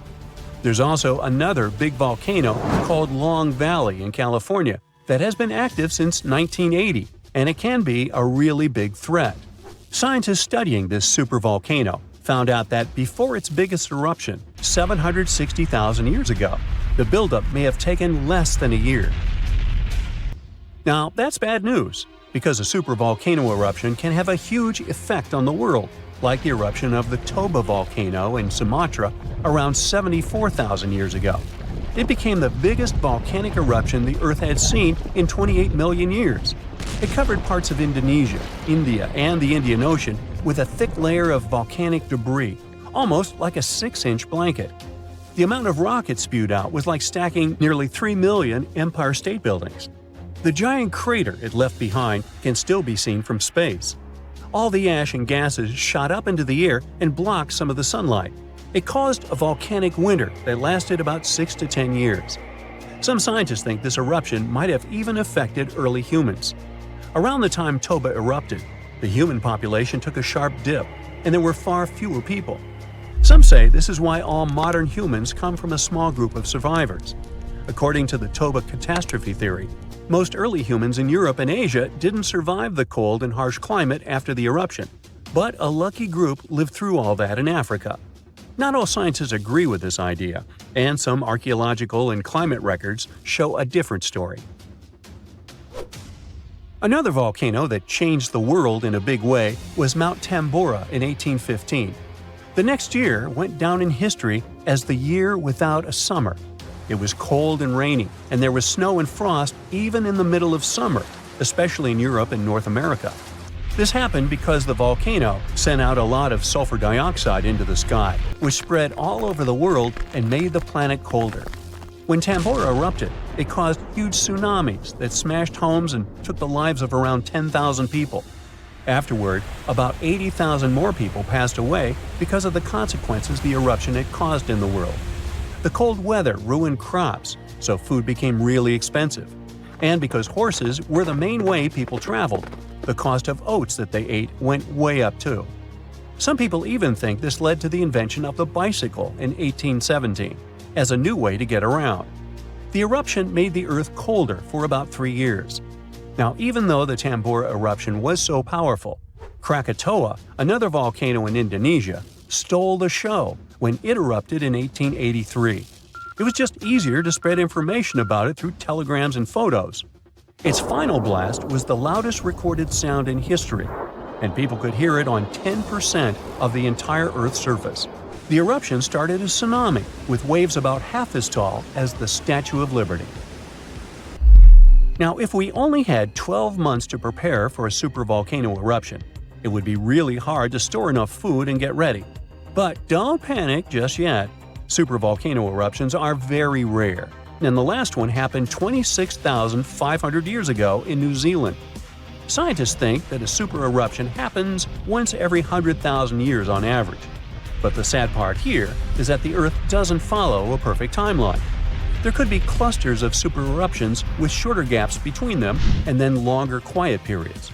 There's also another big volcano called Long Valley in California that has been active since 1980, and it can be a really big threat. Scientists studying this supervolcano found out that before its biggest eruption, 760,000 years ago, the buildup may have taken less than a year. Now, that's bad news, because a supervolcano eruption can have a huge effect on the world, like the eruption of the Toba volcano in Sumatra around 74,000 years ago. It became the biggest volcanic eruption the Earth had seen in 28 million years. It covered parts of Indonesia, India, and the Indian Ocean with a thick layer of volcanic debris, almost like a 6-inch blanket. The amount of rock it spewed out was like stacking nearly 3 million Empire State Buildings. The giant crater it left behind can still be seen from space. All the ash and gases shot up into the air and blocked some of the sunlight. It caused a volcanic winter that lasted about 6 to 10 years. Some scientists think this eruption might have even affected early humans. Around the time Toba erupted, the human population took a sharp dip, and there were far fewer people. Some say this is why all modern humans come from a small group of survivors. According to the Toba catastrophe theory, most early humans in Europe and Asia didn't survive the cold and harsh climate after the eruption, but a lucky group lived through all that in Africa. Not all scientists agree with this idea, and some archaeological and climate records show a different story. Another volcano that changed the world in a big way was Mount Tambora in 1815. The next year went down in history as the year without a summer. It was cold and rainy, and there was snow and frost even in the middle of summer, especially in Europe and North America. This happened because the volcano sent out a lot of sulfur dioxide into the sky, which spread all over the world and made the planet colder. When Tambora erupted, it caused huge tsunamis that smashed homes and took the lives of around 10,000 people. Afterward, about 80,000 more people passed away because of the consequences the eruption had caused in the world. The cold weather ruined crops, so food became really expensive. And because horses were the main way people traveled, the cost of oats that they ate went way up too. Some people even think this led to the invention of the bicycle in 1817 as a new way to get around. The eruption made the Earth colder for about 3 years. Now, even though the Tambora eruption was so powerful, Krakatoa, another volcano in Indonesia, stole the show when it erupted in 1883. It was just easier to spread information about it through telegrams and photos. Its final blast was the loudest recorded sound in history, and people could hear it on 10% of the entire Earth's surface. The eruption started a tsunami, with waves about half as tall as the Statue of Liberty. Now, if we only had 12 months to prepare for a supervolcano eruption, it would be really hard to store enough food and get ready. But don't panic just yet. Supervolcano eruptions are very rare, and the last one happened 26,500 years ago in New Zealand. Scientists think that a super eruption happens once every 100,000 years on average. But the sad part here is that the Earth doesn't follow a perfect timeline. There could be clusters of super eruptions with shorter gaps between them and then longer quiet periods.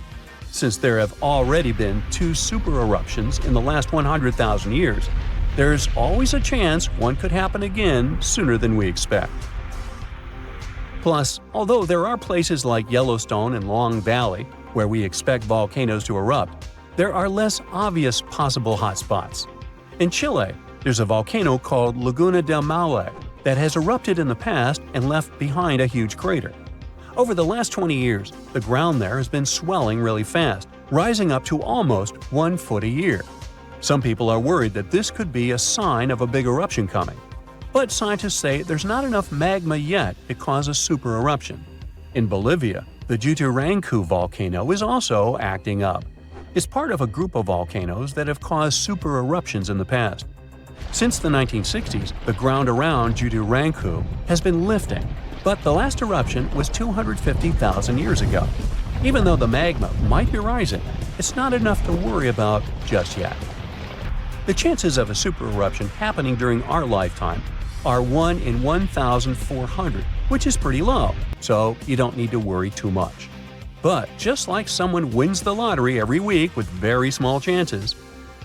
Since there have already been 2 super eruptions in the last 100,000 years, there's always a chance one could happen again sooner than we expect. Plus, although there are places like Yellowstone and Long Valley where we expect volcanoes to erupt, there are less obvious possible hotspots. In Chile, there's a volcano called Laguna del Maule that has erupted in the past and left behind a huge crater. Over the last 20 years, the ground there has been swelling really fast, rising up to almost 1 foot a year. Some people are worried that this could be a sign of a big eruption coming. But scientists say there's not enough magma yet to cause a super eruption. In Bolivia, the Jutarancu volcano is also acting up. It's part of a group of volcanoes that have caused super eruptions in the past. Since the 1960s, the ground around Jutarancu has been lifting, but the last eruption was 250,000 years ago. Even though the magma might be rising, it's not enough to worry about just yet. The chances of a super eruption happening during our lifetime are 1 in 1,400, which is pretty low, so you don't need to worry too much. But just like someone wins the lottery every week with very small chances,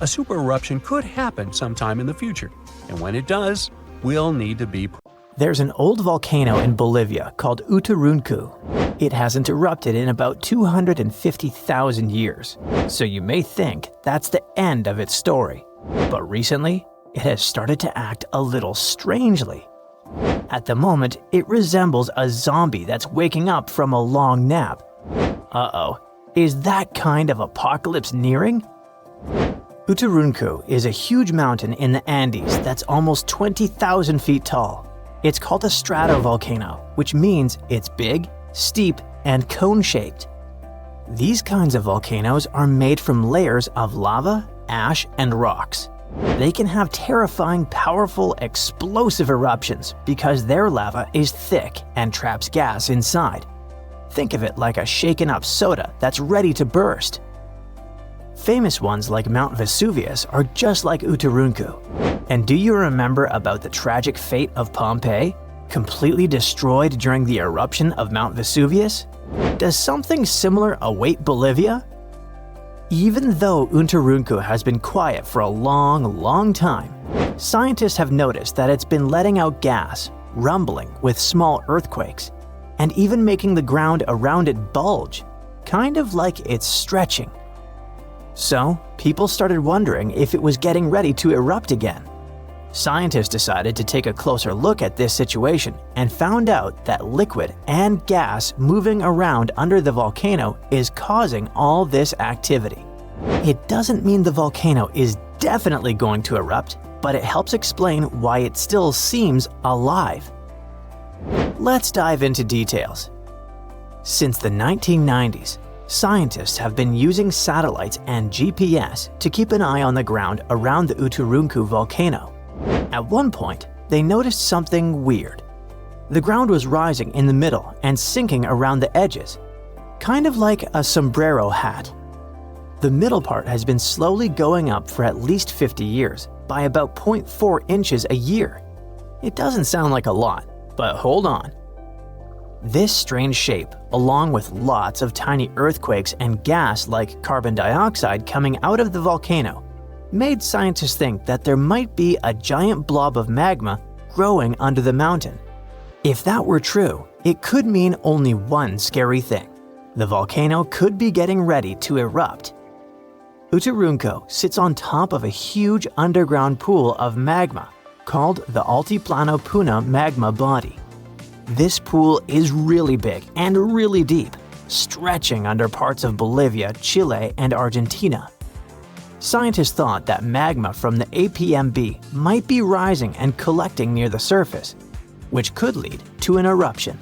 a super eruption could happen sometime in the future, and when it does, we'll need to be prepared. There's an old volcano in Bolivia called Uturuncu. It hasn't erupted in about 250,000 years, so you may think that's the end of its story. But recently, it has started to act a little strangely. At the moment, it resembles a zombie that's waking up from a long nap. Uh-oh, is that kind of apocalypse nearing? Uturuncu is a huge mountain in the Andes that's almost 20,000 feet tall. It's called a stratovolcano, which means it's big, steep, and cone-shaped. These kinds of volcanoes are made from layers of lava, ash, and rocks. They can have terrifying, powerful, explosive eruptions because their lava is thick and traps gas inside. Think of it like a shaken-up soda that's ready to burst. Famous ones like Mount Vesuvius are just like Uturuncu. And do you remember about the tragic fate of Pompeii, completely destroyed during the eruption of Mount Vesuvius? Does something similar await Bolivia? Even though Uturuncu has been quiet for a long time, scientists have noticed that it's been letting out gas, rumbling with small earthquakes, and even making the ground around it bulge, kind of like it's stretching. So, people started wondering if it was getting ready to erupt again. Scientists decided to take a closer look at this situation and found out that liquid and gas moving around under the volcano is causing all this activity. It doesn't mean the volcano is definitely going to erupt, but it helps explain why it still seems alive. Let's dive into details. Since the 1990s, scientists have been using satellites and GPS to keep an eye on the ground around the Uturuncu volcano. At one point, they noticed something weird. The ground was rising in the middle and sinking around the edges, kind of like a sombrero hat. The middle part has been slowly going up for at least 50 years, by about 0.4 inches a year. It doesn't sound like a lot, but hold on. This strange shape, along with lots of tiny earthquakes and gas like carbon dioxide coming out of the volcano, made scientists think that there might be a giant blob of magma growing under the mountain. If that were true, it could mean only one scary thing. The volcano could be getting ready to erupt. Uturuncu sits on top of a huge underground pool of magma called the Altiplano Puna magma body. This pool is really big and really deep, stretching under parts of Bolivia, Chile, and Argentina. Scientists thought that magma from the APMB might be rising and collecting near the surface, which could lead to an eruption.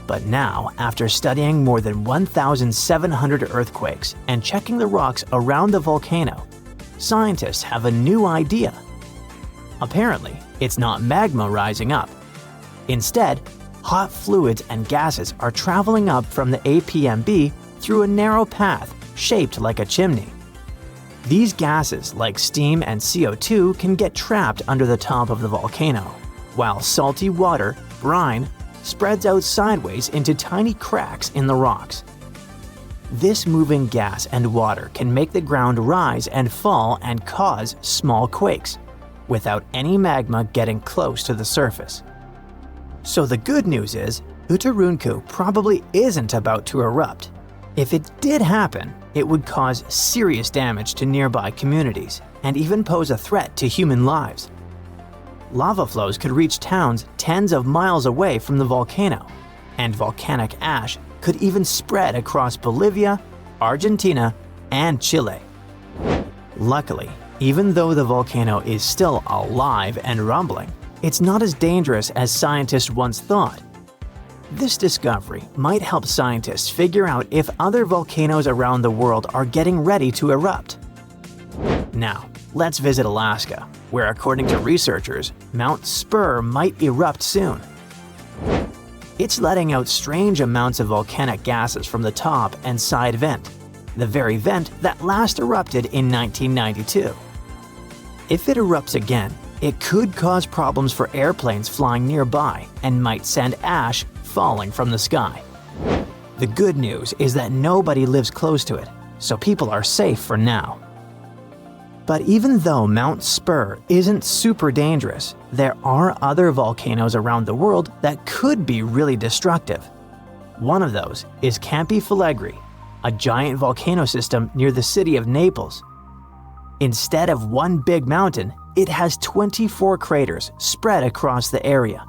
But now, after studying more than 1,700 earthquakes and checking the rocks around the volcano, scientists have a new idea. Apparently, it's not magma rising up. Instead, hot fluids and gases are traveling up from the APMB through a narrow path shaped like a chimney. These gases, like steam and CO2, can get trapped under the top of the volcano, while salty water, brine, spreads out sideways into tiny cracks in the rocks. This moving gas and water can make the ground rise and fall and cause small quakes, without any magma getting close to the surface. So the good news is, Uturuncu probably isn't about to erupt. If it did happen, it would cause serious damage to nearby communities and even pose a threat to human lives. Lava flows could reach towns tens of miles away from the volcano, and volcanic ash could even spread across Bolivia, Argentina, and Chile. Luckily, even though the volcano is still alive and rumbling, it's not as dangerous as scientists once thought. This discovery might help scientists figure out if other volcanoes around the world are getting ready to erupt. Now, let's visit Alaska, where according to researchers, Mount Spur might erupt soon. It's letting out strange amounts of volcanic gases from the top and side vent, the very vent that last erupted in 1992. If it erupts again, it could cause problems for airplanes flying nearby and might send ash falling from the sky. The good news is that nobody lives close to it, so people are safe for now. But even though Mount Spur isn't super dangerous, there are other volcanoes around the world that could be really destructive. One of those is Campi Flegrei, a giant volcano system near the city of Naples. Instead of one big mountain, it has 24 craters spread across the area.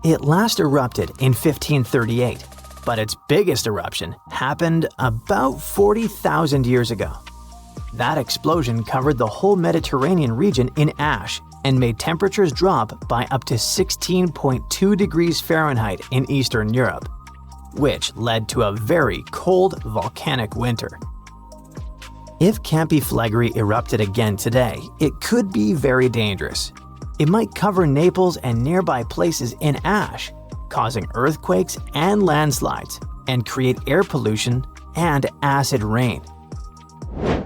It last erupted in 1538, but its biggest eruption happened about 40,000 years ago. That explosion covered the whole Mediterranean region in ash and made temperatures drop by up to 16.2 degrees Fahrenheit in Eastern Europe, which led to a very cold volcanic winter. If Campi Flegrei erupted again today, it could be very dangerous. It might cover Naples and nearby places in ash, causing earthquakes and landslides, and create air pollution and acid rain.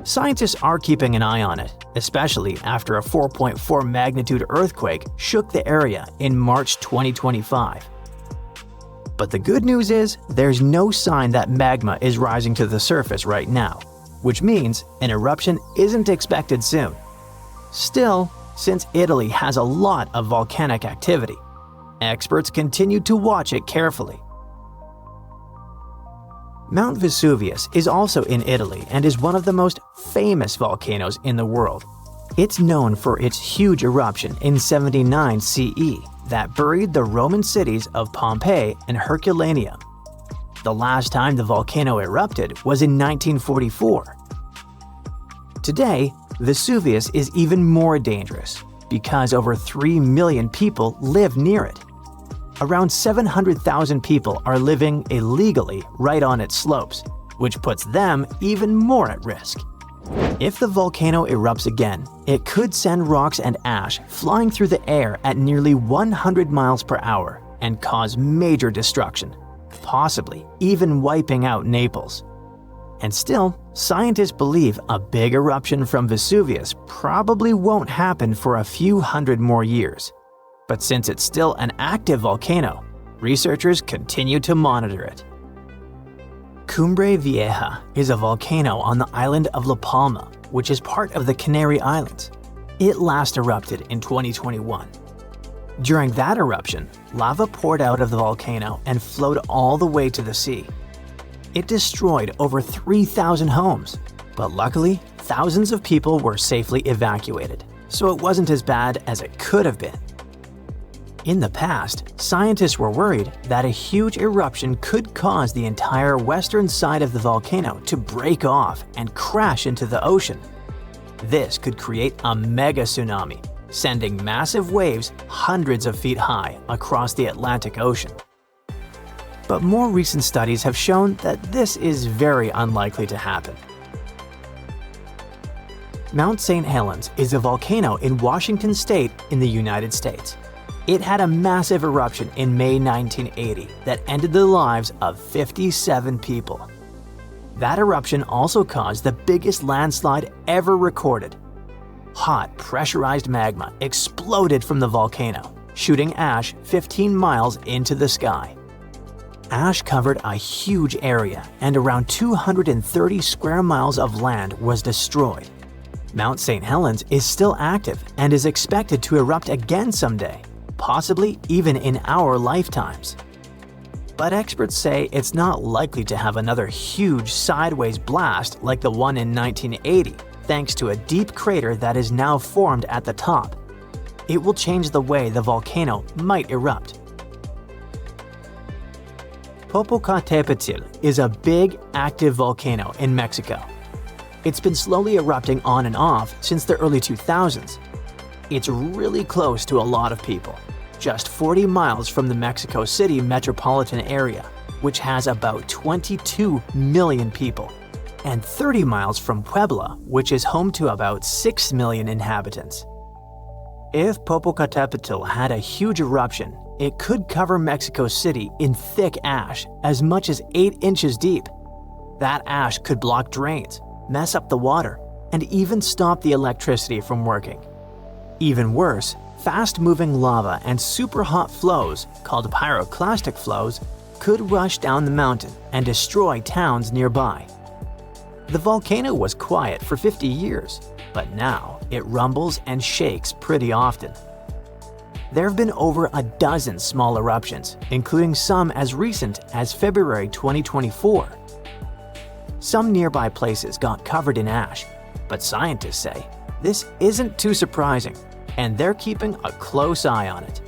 Scientists are keeping an eye on it, especially after a 4.4 magnitude earthquake shook the area in March 2025. But the good news is, there's no sign that magma is rising to the surface right now, which means an eruption isn't expected soon. Still, since Italy has a lot of volcanic activity, experts continue to watch it carefully. Mount Vesuvius is also in Italy and is one of the most famous volcanoes in the world. It's known for its huge eruption in 79 CE that buried the Roman cities of Pompeii and Herculaneum. The last time the volcano erupted was in 1944. Today, Vesuvius is even more dangerous because over 3 million people live near it. Around 700,000 people are living illegally right on its slopes, which puts them even more at risk. If the volcano erupts again, it could send rocks and ash flying through the air at nearly 100 miles per hour and cause major destruction, possibly even wiping out Naples. And still, scientists believe a big eruption from Vesuvius probably won't happen for a few hundred more years. But since it's still an active volcano, researchers continue to monitor it. Cumbre Vieja is a volcano on the island of La Palma, which is part of the Canary Islands. It last erupted in 2021. During that eruption, lava poured out of the volcano and flowed all the way to the sea. It destroyed over 3,000 homes, but luckily, thousands of people were safely evacuated, so it wasn't as bad as it could have been. In the past, scientists were worried that a huge eruption could cause the entire western side of the volcano to break off and crash into the ocean. This could create a mega tsunami, sending massive waves hundreds of feet high across the Atlantic Ocean. But more recent studies have shown that this is very unlikely to happen. Mount St. Helens is a volcano in Washington State in the United States. It had a massive eruption in May 1980 that ended the lives of 57 people. That eruption also caused the biggest landslide ever recorded. Hot, pressurized magma exploded from the volcano, shooting ash 15 miles into the sky. Ash covered a huge area, and around 230 square miles of land was destroyed. Mount St. Helens is still active and is expected to erupt again someday, possibly even in our lifetimes. But experts say it's not likely to have another huge sideways blast like the one in 1980, thanks to a deep crater that is now formed at the top. It will change the way the volcano might erupt. Popocatépetl is a big, active volcano in Mexico. It's been slowly erupting on and off since the early 2000s. It's really close to a lot of people, just 40 miles from the Mexico City metropolitan area, which has about 22 million people, and 30 miles from Puebla, which is home to about 6 million inhabitants. If Popocatépetl had a huge eruption, it could cover Mexico City in thick ash as much as 8 inches deep. That ash could block drains, mess up the water, and even stop the electricity from working. Even worse, fast-moving lava and super hot flows, called pyroclastic flows, could rush down the mountain and destroy towns nearby. The volcano was quiet for 50 years, but now it rumbles and shakes pretty often. There have been over a dozen small eruptions, including some as recent as February 2024. Some nearby places got covered in ash, but scientists say this isn't too surprising, and they're keeping a close eye on it.